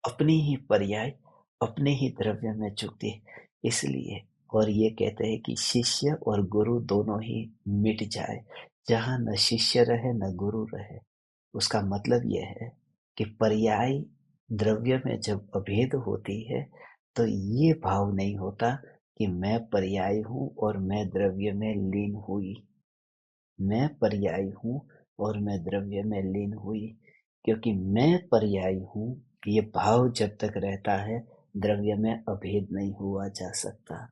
अपनी ही पर्याय अपने ही द्रव्य में चुकती है। इसलिए और ये कहते हैं कि शिष्य और गुरु दोनों ही मिट जाए, जहां न शिष्य रहे न गुरु रहे। उसका मतलब यह है कि पर्याय द्रव्य में जब अभेद होती है तो ये भाव नहीं होता कि मैं पर्याय हूं और मैं द्रव्य में लीन हुई। मैं पर्याय हूँ और मैं द्रव्य में लीन हुई, क्योंकि मैं पर्याय हूँ ये भाव जब तक रहता है द्रव्य में अभेद नहीं हुआ जा सकता।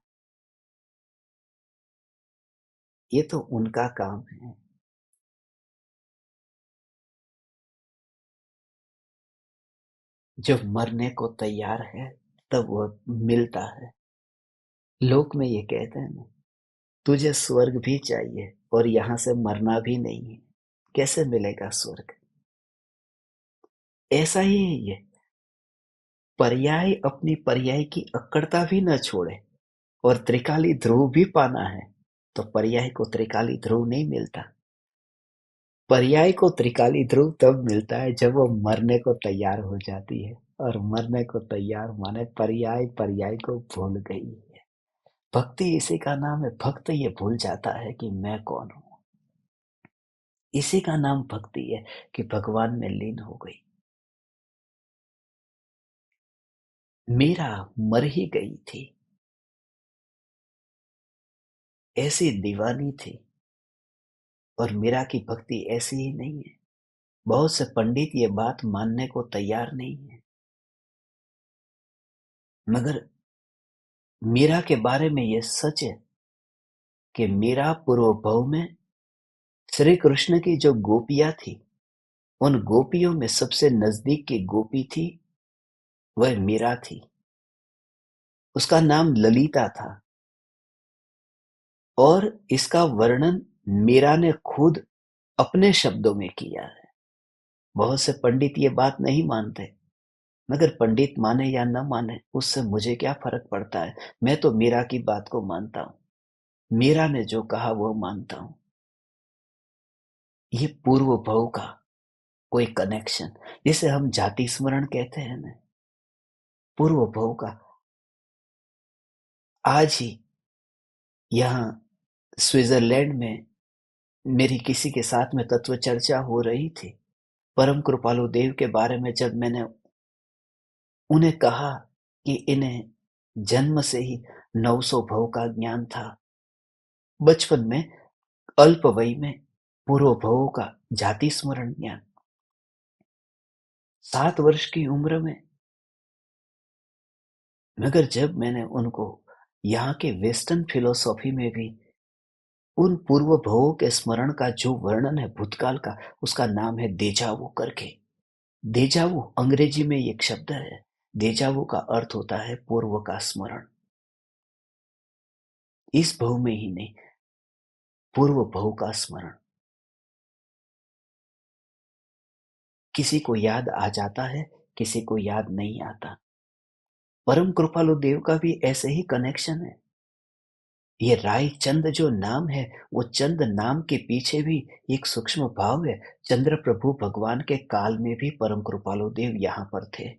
ये तो उनका काम है। जब मरने को तैयार है तब वो मिलता है। लोक में ये कहते हैं ना, तुझे स्वर्ग भी चाहिए और यहाँ से मरना भी नहीं है, कैसे मिलेगा स्वर्ग? ऐसा ही है ये। पर्याय अपनी पर्याय की अक्कड़ता भी न छोड़े और त्रिकाली ध्रुव भी पाना है तो पर्याय को त्रिकाली ध्रुव नहीं मिलता। पर्याय को त्रिकाली ध्रुव तब मिलता है जब वो मरने को तैयार हो जाती है, और मरने को तैयार माने पर्याय पर्याय को भूल गई है। भक्ति इसी का नाम है। भक्त ये भूल जाता है कि मैं कौन हूं। इसी का नाम भक्ति है कि भगवान में लीन हो गई। मीरा मर ही गई थी, ऐसी दीवानी थी। और मीरा की भक्ति ऐसी ही नहीं है। बहुत से पंडित ये बात मानने को तैयार नहीं है, मगर मीरा के बारे में ये सच है कि मीरा पूर्व भव में श्री कृष्ण की जो गोपियां थी, उन गोपियों में सबसे नजदीक की गोपी थी, वह मीरा थी। उसका नाम ललिता था। और इसका वर्णन मीरा ने खुद अपने शब्दों में किया है। बहुत से पंडित ये बात नहीं मानते, मगर पंडित माने या न माने उससे मुझे क्या फर्क पड़ता है। मैं तो मीरा की बात को मानता हूं। मीरा ने जो कहा वो मानता हूं। ये पूर्व भव का कोई कनेक्शन, जिसे हम जाति स्मरण कहते हैं ना, पूर्व भव का। आज ही यहाँ स्विट्जरलैंड में मेरी किसी के साथ में तत्व चर्चा हो रही थी। परम कृपालु देव के बारे में जब मैंने उन्हें कहा कि इन्हें जन्म से ही 900 भव का ज्ञान था, बचपन में अल्प वयी में पूर्व भवों का जाति स्मरण ज्ञान, 7 वर्ष की उम्र में। मगर जब मैंने उनको यहाँ के वेस्टर्न फिलोसॉफी में भी उन पूर्व भवों के स्मरण का जो वर्णन है भूतकाल का, उसका नाम है देजावु करके। देजावु अंग्रेजी में एक शब्द है। देजावु का अर्थ होता है पूर्व का स्मरण। इस भव में ही नहीं, पूर्व भव का स्मरण। किसी को याद आ जाता है, किसी को याद नहीं आता। परम कृपालु देव का भी ऐसे ही कनेक्शन है। ये राय चंद जो नाम है, वो चंद नाम के पीछे भी एक सूक्ष्म भाव है। चंद्र प्रभु भगवान के काल में भी परम कृपालु देव यहाँ पर थे।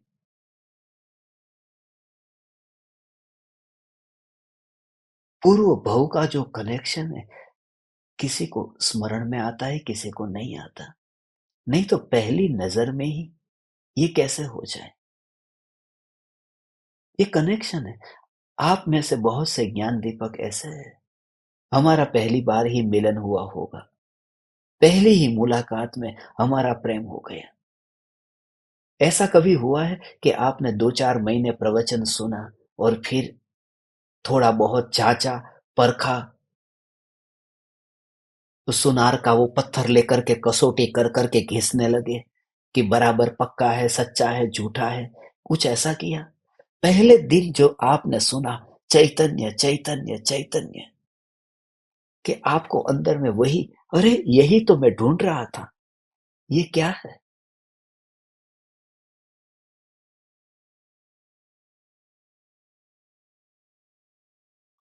पूर्व भव का जो कनेक्शन है, किसी को स्मरण में आता है, किसी को नहीं आता। नहीं तो पहली नजर में ही ये कैसे हो जाए? ये कनेक्शन है। आप में से बहुत से ज्ञान दीपक ऐसे हैं, हमारा पहली बार ही मिलन हुआ होगा, पहली ही मुलाकात में हमारा प्रेम हो गया। ऐसा कभी हुआ है कि आपने 2-4 महीने प्रवचन सुना और फिर थोड़ा बहुत जांचा, परखा, तो सुनार का वो पत्थर लेकर के कसौटी कर करके घिसने लगे कि बराबर पक्का है, सच्चा है, झूठा है? कुछ ऐसा किया? पहले दिन जो आपने सुना चैतन्य चैतन्य चैतन्य, कि आपको अंदर में वही, अरे यही तो मैं ढूंढ रहा था, ये क्या है?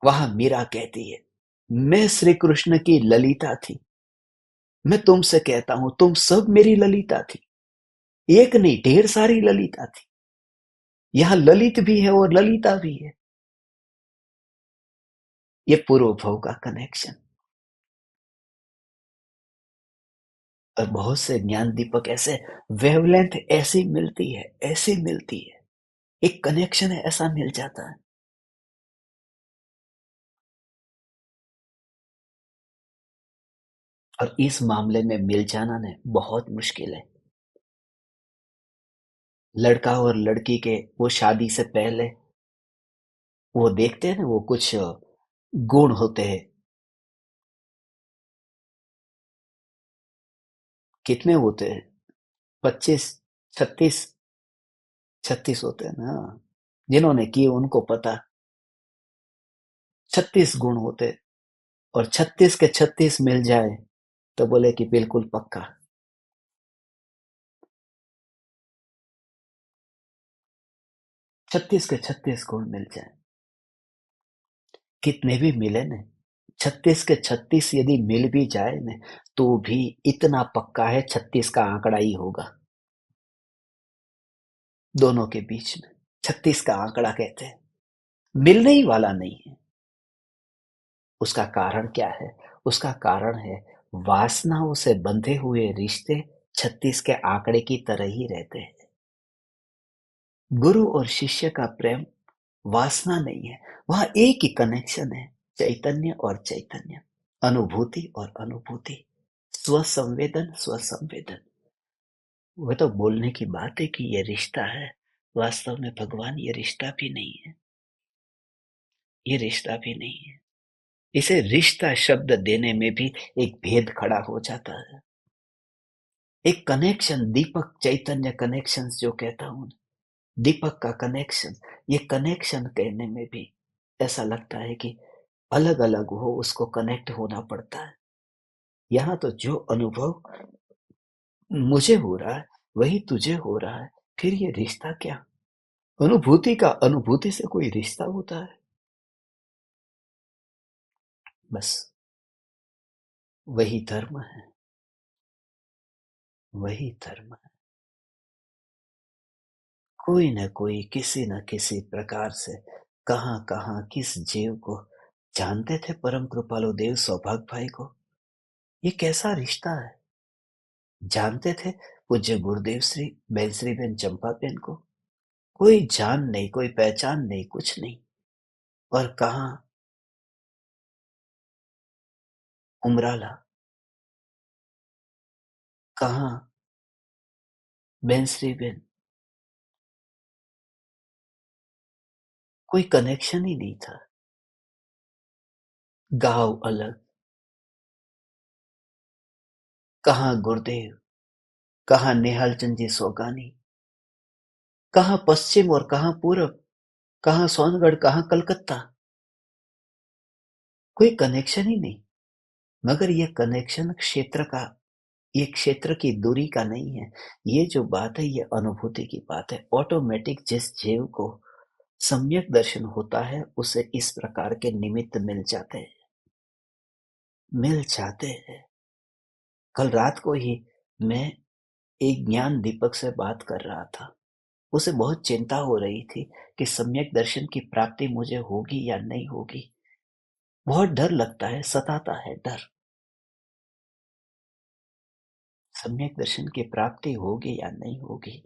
वहां मीरा कहती है, मैं श्री कृष्ण की ललिता थी। मैं तुमसे कहता हूं, तुम सब मेरी ललिता थी। एक नहीं, ढेर सारी ललिता थी। यहां ललित भी है और ललिता भी है। ये पूर्व भव का कनेक्शन। और बहुत से ज्ञान दीपक ऐसे वेवलेंथ ऐसी मिलती है, ऐसी मिलती है, एक कनेक्शन है, ऐसा मिल जाता है। और इस मामले में मिल जाना ने बहुत मुश्किल है। लड़का और लड़की के वो शादी से पहले वो देखते हैं ना, वो कुछ गुण होते हैं। कितने होते हैं? 25, 36, 36 होते हैं ना। जिन्होंने किए उनको पता। 36 गुण होते हैं, और 36 के 36 मिल जाए तो बोले कि बिल्कुल पक्का। 36 के 36 गुण मिल जाए, कितने भी मिले न, 36 के 36 यदि मिल भी जाए न, तो भी इतना पक्का है 36 का आंकड़ा ही होगा दोनों के बीच में। 36 का आंकड़ा कहते हैं, मिलने ही वाला नहीं है। उसका कारण क्या है? उसका कारण है वासनाओं से बंधे हुए रिश्ते 36 के आंकड़े की तरह ही रहते हैं। गुरु और शिष्य का प्रेम वासना नहीं है, वहां एक ही कनेक्शन है, चैतन्य और चैतन्य, अनुभूति और अनुभूति, स्वसंवेदन स्वसंवेदन। वह तो बोलने की बात है कि यह रिश्ता है, वास्तव में भगवान ये रिश्ता भी नहीं है, ये रिश्ता भी नहीं है। इसे रिश्ता शब्द देने में भी एक भेद खड़ा हो जाता है। एक कनेक्शन, दीपक चैतन्य कनेक्शन जो कहता हूं, दीपक का कनेक्शन, ये कनेक्शन कहने में भी ऐसा लगता है कि अलग अलग हो, उसको कनेक्ट होना पड़ता है। यहाँ तो जो अनुभव मुझे हो रहा है वही तुझे हो रहा है, फिर ये रिश्ता क्या? अनुभूति का अनुभूति से कोई रिश्ता होता है? बस वही धर्म है, वही धर्म है। कोई न कोई किसी न किसी प्रकार से कहां कहां किस जीव को जानते थे परम कृपालु देव सौभाग्य भाई को। ये कैसा रिश्ता है? जानते थे पूज्य गुरुदेव श्री बेनश्री बेन चंपा बेन को। कोई जान नहीं, कोई पहचान नहीं, कुछ नहीं। और कहा उमराला, कहा बेनश्री बेन, कोई कनेक्शन ही नहीं था। गांव अलग, कहा गुरुदेव, कहा निहाल चंद जी सोगानी, कहा पश्चिम और कहा पूरब, कहा सोनगढ़, कहा कलकत्ता, कोई कनेक्शन ही नहीं। मगर ये कनेक्शन क्षेत्र का, ये क्षेत्र की दूरी का नहीं है। ये जो बात है, ये अनुभूति की बात है। ऑटोमेटिक जिस जीव को सम्यक दर्शन होता है, उसे इस प्रकार के निमित्त मिल जाते हैं, मिल जाते हैं। कल रात को ही मैं एक ज्ञान दीपक से बात कर रहा था। उसे बहुत चिंता हो रही थी कि सम्यक दर्शन की प्राप्ति मुझे होगी या नहीं होगी। बहुत डर लगता है, सताता है डर। सम्यक दर्शन की प्राप्ति होगी या नहीं होगी।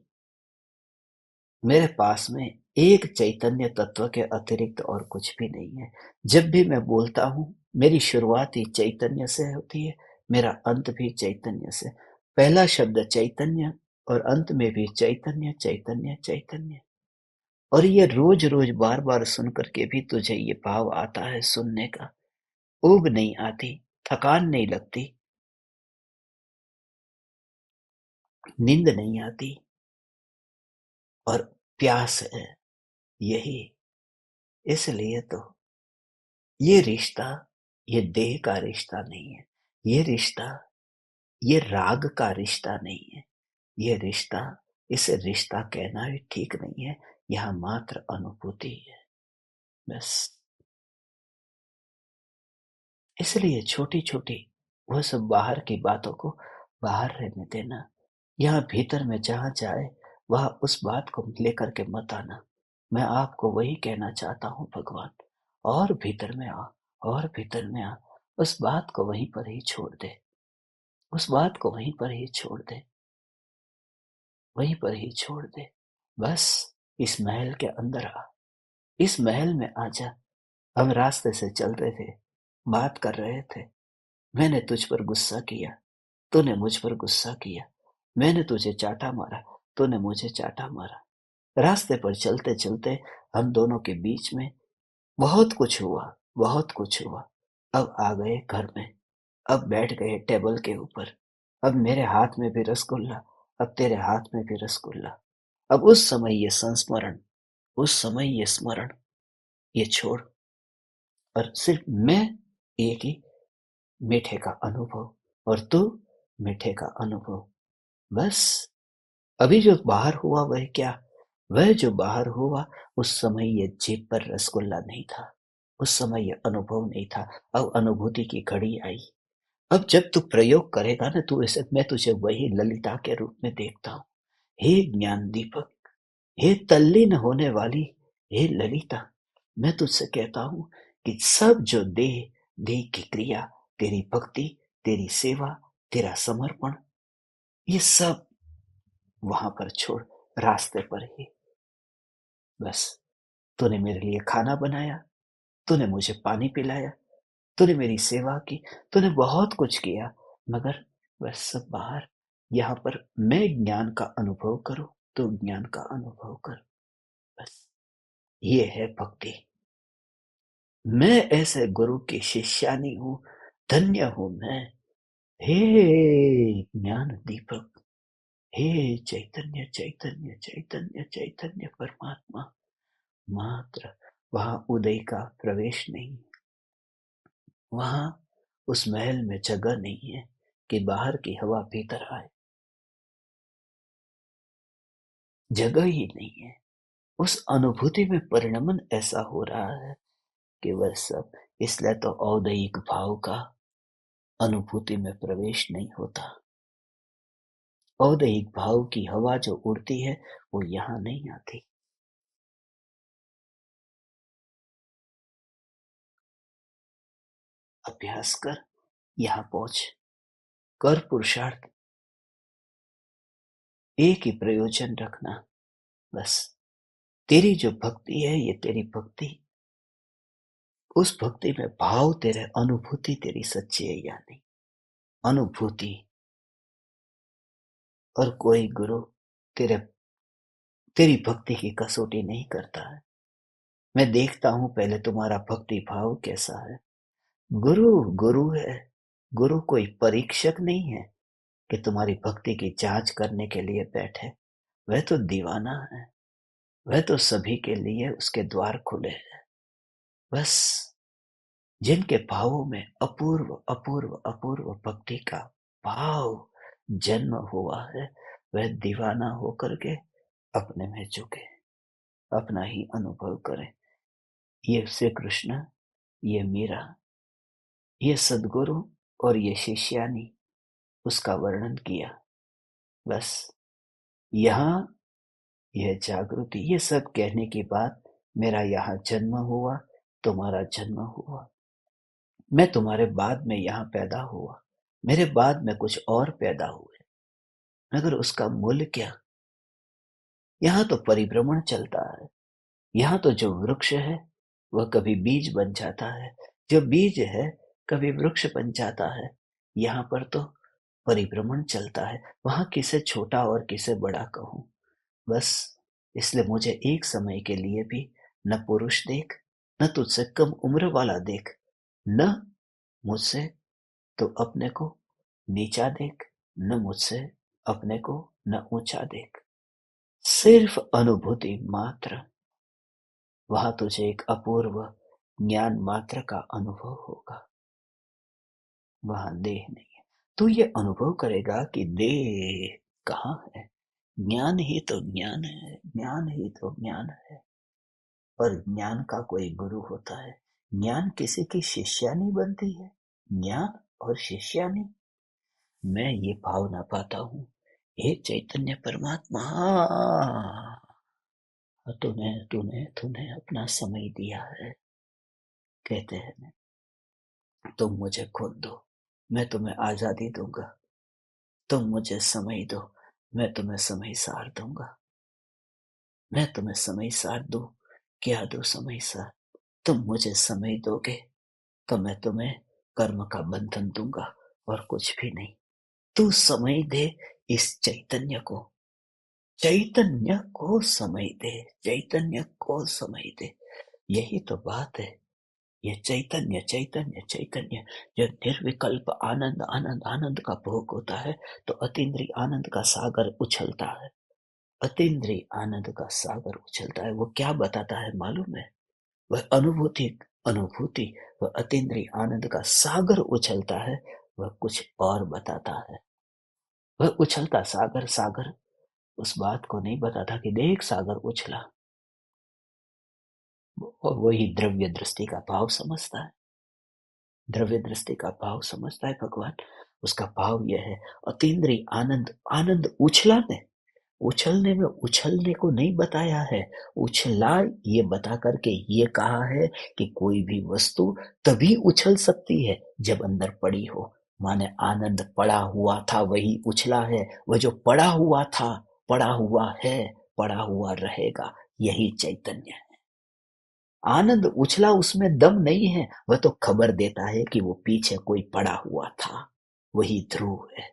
मेरे पास में एक चैतन्य तत्व के अतिरिक्त और कुछ भी नहीं है। जब भी मैं बोलता हूं, मेरी शुरुआत ही चैतन्य से होती है, मेरा अंत भी चैतन्य से। पहला शब्द चैतन्य, और अंत में भी चैतन्य चैतन्य चैतन्य। और ये रोज रोज बार बार सुन करके भी तुझे ये भाव आता है सुनने का। ऊब नहीं आती, थकान नहीं लगती, नींद नहीं आती, और प्यास है यही। इसलिए तो ये रिश्ता, ये देह का रिश्ता नहीं है। ये रिश्ता, ये राग का रिश्ता नहीं है। ये रिश्ता, इसे रिश्ता कहना भी ठीक नहीं है। यहां मात्र अनुभूति है, बस। इसलिए छोटी छोटी वह सब बाहर की बातों को बाहर रहने देना। यहाँ भीतर में जहाँ जाए वहाँ उस बात को लेकर के मत आना। मैं आपको वही कहना चाहता हूँ भगवान। और भीतर में आ, और भीतर में आ। उस बात को वहीं पर ही छोड़ दे, उस बात को वहीं पर ही छोड़ दे, वहीं पर ही छोड़ दे। बस इस महल के अंदर आ, इस महल में आ जा। हम रास्ते से चल रहे थे, बात कर रहे थे। मैंने तुझ पर गुस्सा किया, तूने मुझ पर गुस्सा किया। मैंने तुझे चाटा मारा, तूने मुझे चाटा मारा। रास्ते पर चलते चलते हम दोनों के बीच में बहुत कुछ हुआ, बहुत कुछ हुआ। अब आ गए घर में, अब बैठ गए टेबल के ऊपर। अब मेरे हाथ में भी रसगुल्ला, अब तेरे हाथ में भी रसगुल्ला। अब उस समय ये संस्मरण, उस समय ये स्मरण, ये छोड़, और सिर्फ मैं एक ही मीठे का अनुभव, और तू मीठे का अनुभव। बस अभी जो बाहर हुआ वह क्या, वह जो बाहर हुआ उस समय ये जीभ पर रसगुल्ला नहीं था, उस समय ये अनुभव नहीं था। अब अनुभूति की घड़ी आई। अब जब तू प्रयोग करेगा ना, तू इसे, मैं तुझे वही ललिता के रूप में देखता हूँ। हे ज्ञान दीपक, हे तल्लीन होने वाली, हे ललिता, मैं तुझसे कहता हूँ कि सब जो देह, देह की क्रिया, तेरी भक्ति, तेरी सेवा, तेरा समर्पण, ये सब वहां पर छोड़, रास्ते पर ही। बस तूने मेरे लिए खाना बनाया, तूने मुझे पानी पिलाया, तूने मेरी सेवा की, तूने बहुत कुछ किया, मगर बस सब बाहर। यहाँ पर मैं ज्ञान का अनुभव करूं, तो ज्ञान का अनुभव कर। बस ये है भक्ति। मैं ऐसे गुरु की शिष्यानी हूं, धन्य हूं मैं। हे ज्ञान दीपक, हे चैतन्य चैतन्य चैतन्य चैतन्य परमात्मा मात्र। वहां उदय का प्रवेश नहीं, वहां उस महल में जगह नहीं है कि बाहर की हवा भीतर आए, जगह ही नहीं है। उस अनुभूति में परिणमन ऐसा हो रहा है कि वह सब, इसलिए तो औदयिक भाव का अनुभूति में प्रवेश नहीं होता। औदयिक भाव की हवा जो उड़ती है वो यहाँ नहीं आती। अभ्यास कर, यहाँ पहुंच, कर पुरुषार्थ, एक ही प्रयोजन रखना। बस तेरी जो भक्ति है, ये तेरी भक्ति, उस भक्ति में भाव तेरे, अनुभूति तेरी सच्ची है या नहीं, अनुभूति। और कोई गुरु तेरे, तेरी भक्ति की कसौटी नहीं करता है। मैं देखता हूं पहले तुम्हारा भक्ति भाव कैसा है। गुरु गुरु है, गुरु कोई परीक्षक नहीं है कि तुम्हारी भक्ति की जांच करने के लिए बैठे। वह तो दीवाना है, वह तो सभी के लिए उसके द्वार खुले हैं। बस जिनके भावों में अपूर्व अपूर्व अपूर्व भक्ति का भाव जन्म हुआ है, वह दीवाना होकर के अपने में झुके, अपना ही अनुभव करें। ये श्री कृष्ण, ये मीरा, ये सदगुरु और ये शिष्यानी, उसका वर्णन किया। बस यहाँ यह जागृति, ये सब कहने के बाद मेरा यहाँ जन्म हुआ, तुम्हारा जन्म हुआ। मैं तुम्हारे बाद में यहाँ पैदा हुआ, मेरे बाद में कुछ और पैदा हुए, मगर उसका मूल्य क्या। यहाँ तो परिभ्रमण चलता है। यहाँ तो जो वृक्ष है वह कभी बीज बन जाता है, जो बीज है कभी वृक्ष बन जाता है। यहाँ पर तो परिभ्रमण चलता है। वहां किसे छोटा और किसे बड़ा कहूं। बस इसलिए मुझे एक समय के लिए भी न पुरुष देख, न तुझसे कम उम्र वाला देख, न मुझसे तो अपने को नीचा देख, न मुझसे अपने को न ऊंचा देख। सिर्फ अनुभूति मात्र, वहां तुझे एक अपूर्व ज्ञान मात्र का अनुभव होगा। वहां देह नहीं है। तू ये अनुभव करेगा कि देह कहाँ है। ज्ञान ही तो ज्ञान है, ज्ञान ही तो ज्ञान है। और ज्ञान का कोई गुरु होता है। ज्ञान किसी की शिष्या नहीं बनती है। ज्ञान और शिष्यानी, मैं ये भाव ना पाता हूँ। हे चैतन्य परमात्मा, तूने तूने तूने अपना समय दिया है। कहते हैं तुम मुझे खुद दो, मैं तुम्हें आजादी दूंगा। तुम मुझे समय दो, मैं तुम्हें समय सार दूंगा। मैं तुम्हें समय सार दूं, क्या दूं समय सार? तुम मुझे समय दोगे तो मैं तुम्हें कर्म का बंधन दूंगा और कुछ भी नहीं। तू समय दे इस चैतन्य को, चैतन्य को समय दे, चैतन्य को समय दे। यही तो बात है। ये चैतन्य चैतन्य चैतन्य जब निर्विकल्प आनंद आनंद आनंद का भोग होता है तो अतीन्द्रिय आनंद का सागर उछलता है। अतीन्द्रिय आनंद का सागर उछलता है। वो क्या बताता है मालूम है? वह अनुभूति अनुभूति वह अतीन्द्रिय आनंद का सागर उछलता है। वह कुछ और बताता है। वह उछलता सागर सागर उस बात को नहीं बताता कि देख सागर उछला, और वही द्रव्य दृष्टि का भाव समझता है। द्रव्य दृष्टि का भाव समझता है भगवान। उसका भाव यह है, अतीन्द्रिय आनंद आनंद उछलने में उछलने को नहीं बताया है। उछला ये बता करके ये कहा है कि कोई भी वस्तु तभी उछल सकती है जब अंदर पड़ी हो। माने आनंद पड़ा हुआ था वही उछला है। वह जो पड़ा हुआ था, पड़ा हुआ है, पड़ा हुआ रहेगा, यही चैतन्य है। आनंद उछला उसमें दम नहीं है। वह तो खबर देता है कि वो पीछे कोई पड़ा हुआ था। वही ध्रुव है,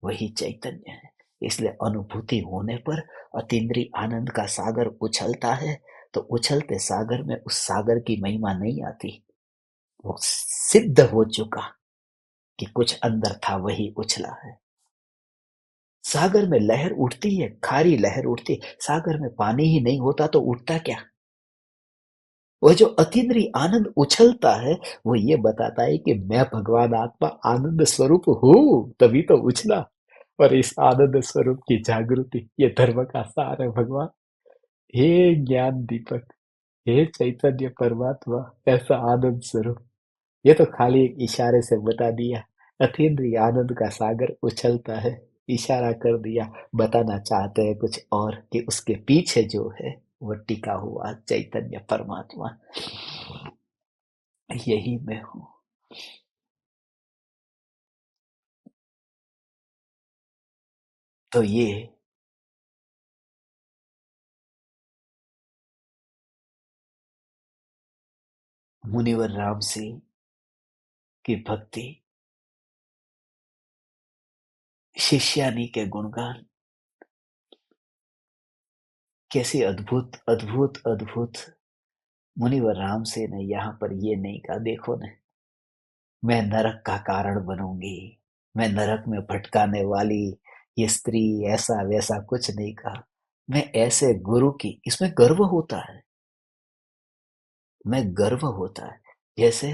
वही चैतन्य है। इसलिए अनुभूति होने पर अतीन्द्रिय आनंद का सागर उछलता है तो उछलते सागर में उस सागर की महिमा नहीं आती। वो सिद्ध हो चुका कि कुछ अंदर था, वही उछला है। सागर में लहर उठती है, खारी लहर उठती है। सागर में पानी ही नहीं होता तो उठता क्या? वह जो अतीन्द्रिय आनंद उछलता है वो ये बताता है कि मैं भगवान आत्मा आनंद स्वरूप हूँ, तभी तो उछला। और इस आनंद स्वरूप की जागृति ये धर्म का सार है भगवान। हे ज्ञान दीपक, हे चैतन्य परमात्मा, ऐसा आनंद स्वरूप। ये तो खाली एक इशारे से बता दिया। अतीन्द्रिय आनंद का सागर उछलता है, इशारा कर दिया। बताना चाहते हैं कुछ और कि उसके पीछे जो है वो टिका हुआ चैतन्य परमात्मा, यही मैं हूँ। तो ये मुनिवर राम सिंह की भक्ति, शिष्यानी के गुणगान, कैसी अद्भुत अद्भुत अद्भुत। मुनिवर राम सिंह ने यहाँ पर ये नहीं कहा, देखो न, मैं नरक का कारण बनूंगी, मैं नरक में भटकाने वाली ये स्त्री, ऐसा वैसा कुछ नहीं कहा। मैं ऐसे गुरु की, इसमें गर्व होता है। मैं गर्व होता है। जैसे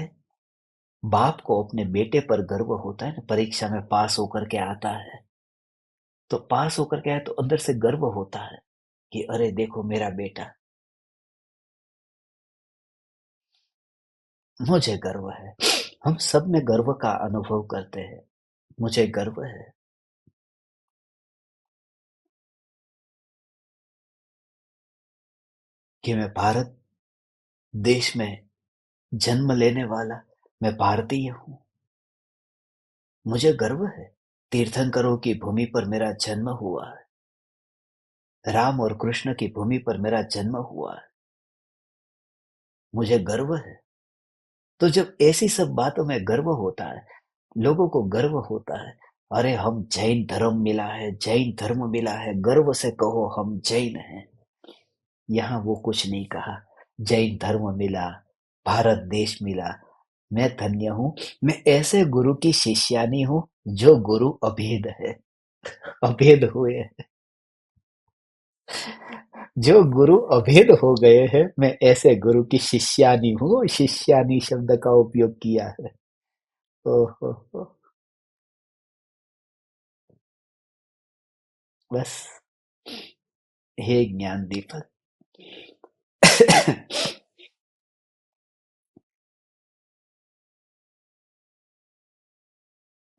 बाप को अपने बेटे पर गर्व होता है ना, परीक्षा में पास होकर के आता है तो पास होकर के आए तो अंदर से गर्व होता है कि अरे देखो मेरा बेटा। मुझे गर्व है। हम सब में गर्व का अनुभव करते हैं। मुझे गर्व है कि मैं भारत देश में जन्म लेने वाला, मैं भारतीय हूँ। मुझे गर्व है। तीर्थंकरों की भूमि पर मेरा जन्म हुआ है। राम और कृष्ण की भूमि पर मेरा जन्म हुआ है। मुझे गर्व है। तो जब ऐसी सब बातों में गर्व होता है, लोगों को गर्व होता है, अरे हम जैन धर्म मिला है, जैन धर्म मिला है, गर्व से कहो हम जैन हैं। यहाँ वो कुछ नहीं कहा। जैन धर्म मिला, भारत देश मिला, मैं धन्य हूँ। मैं ऐसे गुरु की शिष्यानी हूँ जो गुरु अभेद है, अभेद हुए हैं। जो गुरु अभेद हो गए हैं, मैं ऐसे गुरु की शिष्यानी हूँ। शिष्यानी शब्द का उपयोग किया है। ओहो, बस। हे ज्ञान दीपक।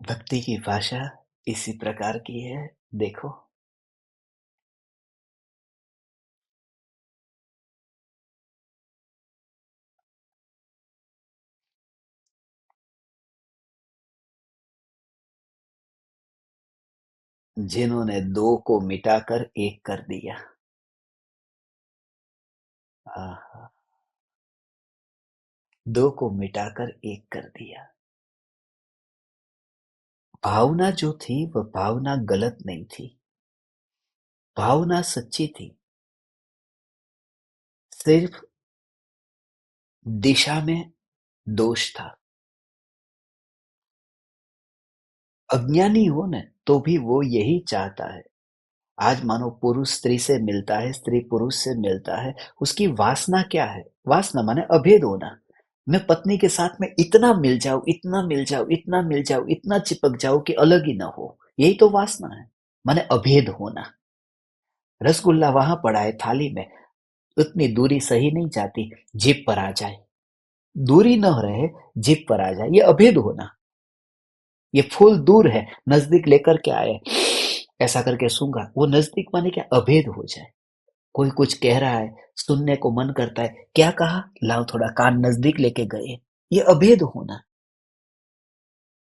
भक्ति की भाषा इसी प्रकार की है। देखो, जिन्होंने दो को मिटाकर एक कर दिया। आहा, दो को मिटाकर एक कर दिया। भावना जो थी वह भावना गलत नहीं थी, भावना सच्ची थी। सिर्फ दिशा में दोष था। अज्ञानी हो न तो भी वो यही चाहता है। आज मानो पुरुष स्त्री से मिलता है, स्त्री पुरुष से मिलता है, उसकी वासना क्या है? वासना माने अभेद होना। मैं पत्नी के साथ में इतना मिल जाऊं, इतना मिल जाऊं, इतना मिल जाऊं, इतना चिपक जाऊं कि अलग ही ना हो। यही तो वासना है, माने अभेद होना। रसगुल्ला वहां पड़ा है थाली में, उतनी दूरी सही नहीं जाती, जीभ पर आ जाए। दूरी न रहे, जीभ पर आ जाए, ये अभेद होना। ये फूल दूर है, नजदीक लेकर के आए, ऐसा करके सूंघा, वो नजदीक माने क्या? अभेद हो जाए। कोई कुछ कह रहा है, सुनने को मन करता है, क्या कहा? लाओ थोड़ा कान नजदीक लेके गए। ये अभेद होना।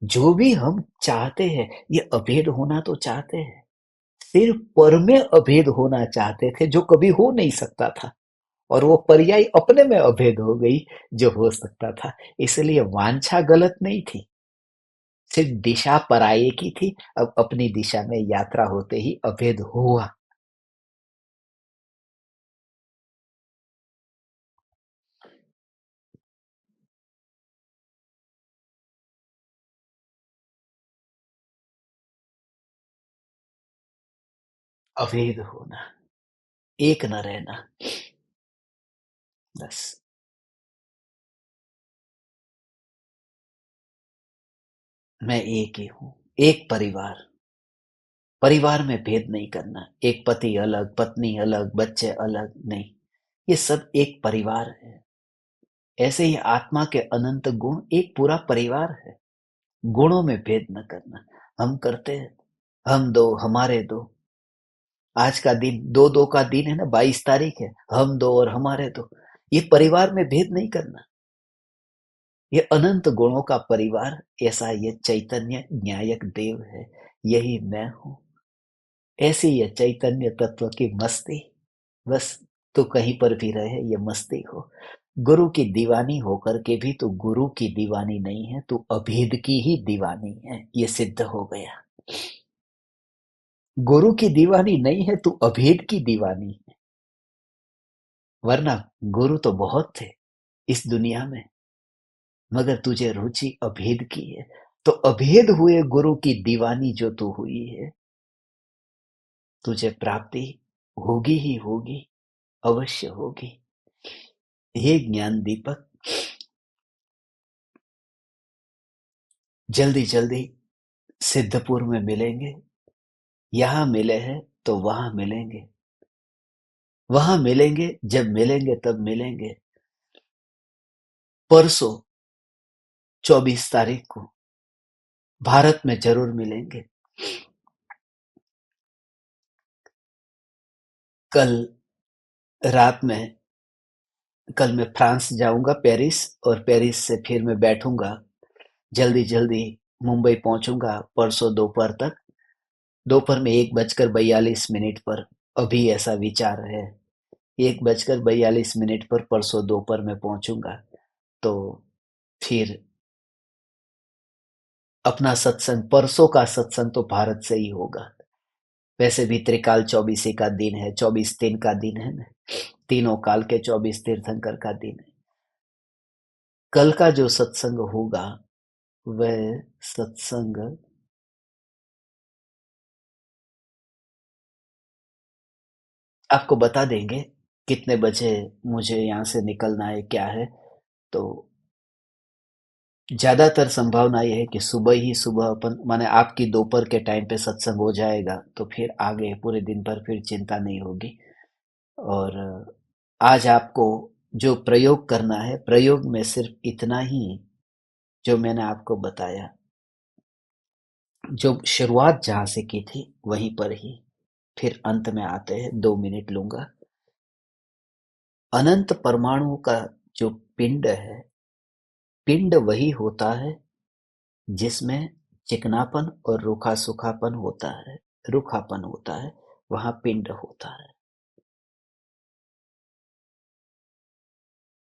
जो भी हम चाहते हैं, ये अभेद होना तो चाहते हैं। सिर्फ पर में अभेद होना चाहते थे, जो कभी हो नहीं सकता था। और वो पर्याय अपने में अभेद हो गई, जो हो सकता था। इसलिए वांछा गलत नहीं थी, सिर्फ दिशा पराये की थी। अब अपनी दिशा में यात्रा होते ही अभेद हुआ। अभेद होना, एक न रहना, बस। मैं एक ही हूं, एक परिवार। परिवार में भेद नहीं करना, एक पति अलग, पत्नी अलग, बच्चे अलग नहीं। ये सब एक परिवार है। ऐसे ही आत्मा के अनंत गुण एक पूरा परिवार है। गुणों में भेद न करना। हम करते हैं, हम दो, हमारे दो। आज का दिन दो दो का दिन है ना, 22 तारीख है, हम दो और हमारे दो। ये परिवार में भेद नहीं करना। ये अनंत गुणों का परिवार, ऐसा ये चैतन्य न्यायक देव है। यही मैं हूं। ऐसी ये चैतन्य तत्व की मस्ती, बस। तू कहीं पर भी रहे, ये मस्ती हो। गुरु की दीवानी होकर के भी तू गुरु की दीवानी नहीं है, तू अभेद की ही दीवानी है। ये सिद्ध हो गया। गुरु की दीवानी नहीं है, तू अभेद की दीवानी है। वरना गुरु तो बहुत थे इस दुनिया में, मगर तुझे रुचि अभेद की है। तो अभेद हुए गुरु की दीवानी जो तू हुई है, तुझे प्राप्ति होगी ही होगी, अवश्य होगी। हे ज्ञान दीपक, जल्दी जल्दी सिद्धपुर में मिलेंगे। यहाँ मिले हैं तो वहां मिलेंगे। वहां मिलेंगे, जब मिलेंगे तब मिलेंगे। परसों 24 तारीख को भारत में जरूर मिलेंगे। कल रात में, कल मैं फ्रांस जाऊंगा, पेरिस। और पेरिस से फिर मैं बैठूंगा, जल्दी जल्दी मुंबई पहुंचूंगा परसों दोपहर तक। दोपहर में 1:42 पर, अभी ऐसा विचार है, 1:42 पर परसों दोपहर में पहुंचूंगा। तो फिर अपना सत्संग, परसों का सत्संग तो भारत से ही होगा। वैसे भी त्रिकाल 24 का दिन है, 24 दिन का दिन है ना, तीनों काल के 24 तीर्थंकर का दिन है। कल का जो सत्संग होगा, वह सत्संग आपको बता देंगे कितने बजे मुझे यहाँ से निकलना है, क्या है। तो ज्यादातर संभावना यह है कि सुबह ही सुबह अपन माने आपकी दोपहर के टाइम पे सत्संग हो जाएगा, तो फिर आगे पूरे दिन भर फिर चिंता नहीं होगी। और आज आपको जो प्रयोग करना है, प्रयोग में सिर्फ इतना ही जो मैंने आपको बताया। जो शुरुआत जहां से की थी वहीं पर ही फिर अंत में आते हैं। 2 मिनट लूंगा। अनंत परमाणुओं का जो पिंड है, पिंड वही होता है जिसमें चिकनापन और रूखा सूखापन होता है, रूखापन होता है, वहां पिंड होता है।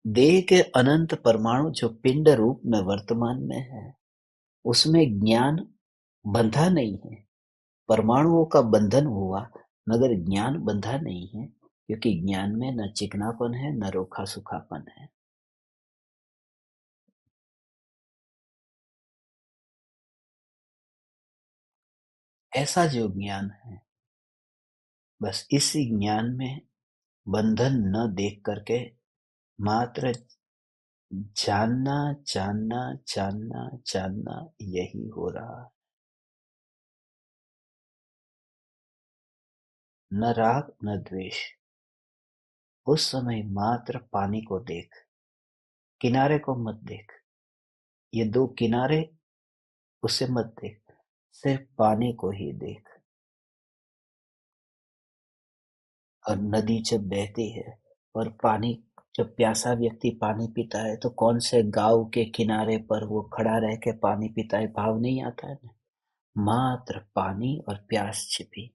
देह के अनंत परमाणु जो पिंड रूप में वर्तमान में है, उसमें ज्ञान बंधा नहीं है। परमाणुओं का बंधन हुआ मगर ज्ञान बंधा नहीं है, क्योंकि ज्ञान में न चिकनापन है न रूखा सूखापन है। ऐसा जो ज्ञान है, बस इसी ज्ञान में बंधन न देख करके मात्र जानना जानना जानना जानना यही हो रहा है। न राग न द्वेष। उस समय मात्र पानी को देख, किनारे को मत देख। ये दो किनारे, उसे मत देख, सिर्फ पानी को ही देख। और नदी जब बहती है और पानी, जब प्यासा व्यक्ति पानी पीता है तो कौन से गांव के किनारे पर वो खड़ा रह के पानी पीता है, भाव नहीं आता है ना। मात्र पानी और प्यास छिपी,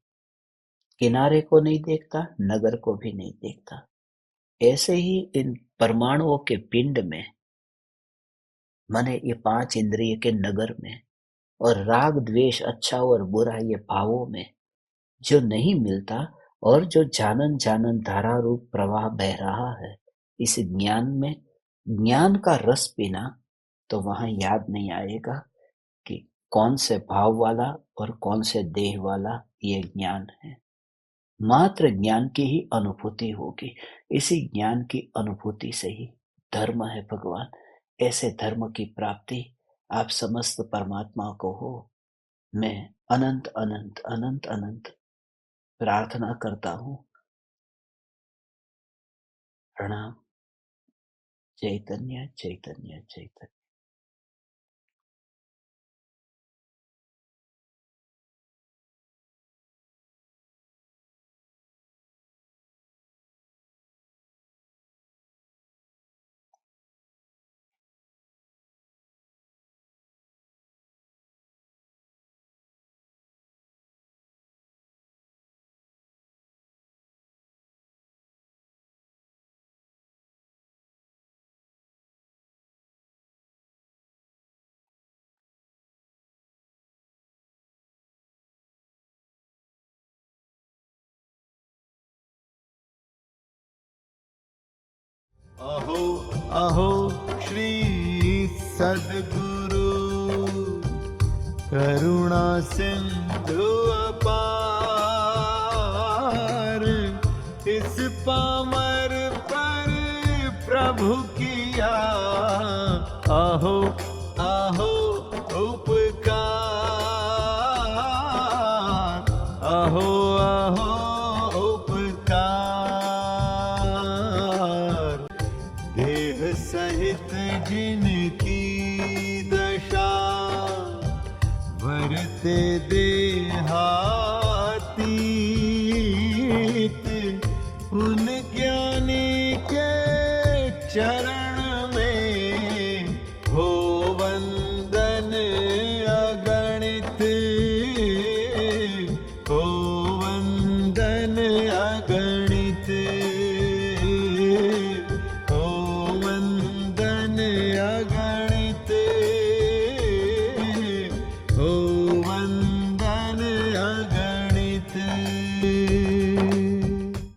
किनारे को नहीं देखता, नगर को भी नहीं देखता। ऐसे ही इन परमाणुओं के पिंड में, माने ये 5 इंद्रिय के नगर में, और राग द्वेष अच्छा और बुरा ये भावों में जो नहीं मिलता, और जो जानन जानन धारा रूप प्रवाह बह रहा है इस ज्ञान में, ज्ञान का रस पीना, तो वहां याद नहीं आएगा कि कौन से भाव वाला और कौन से देह वाला ये ज्ञान है। मात्र ज्ञान की ही अनुभूति होगी। इसी ज्ञान की अनुभूति से ही धर्म है भगवान। ऐसे धर्म की प्राप्ति आप समस्त परमात्मा को हो। मैं अनंत अनंत अनंत अनंत प्रार्थना करता हूँ। प्रणाम। चैतन्य चैतन्य चैतन्य। अहो अहो श्री सद्गुरु करुणा सिंधु अपार, इस पामर पर प्रभु किया अहो अहो उपकार, अहो अहो उपकार। देह सहित जिनकी दशा, वरते देहा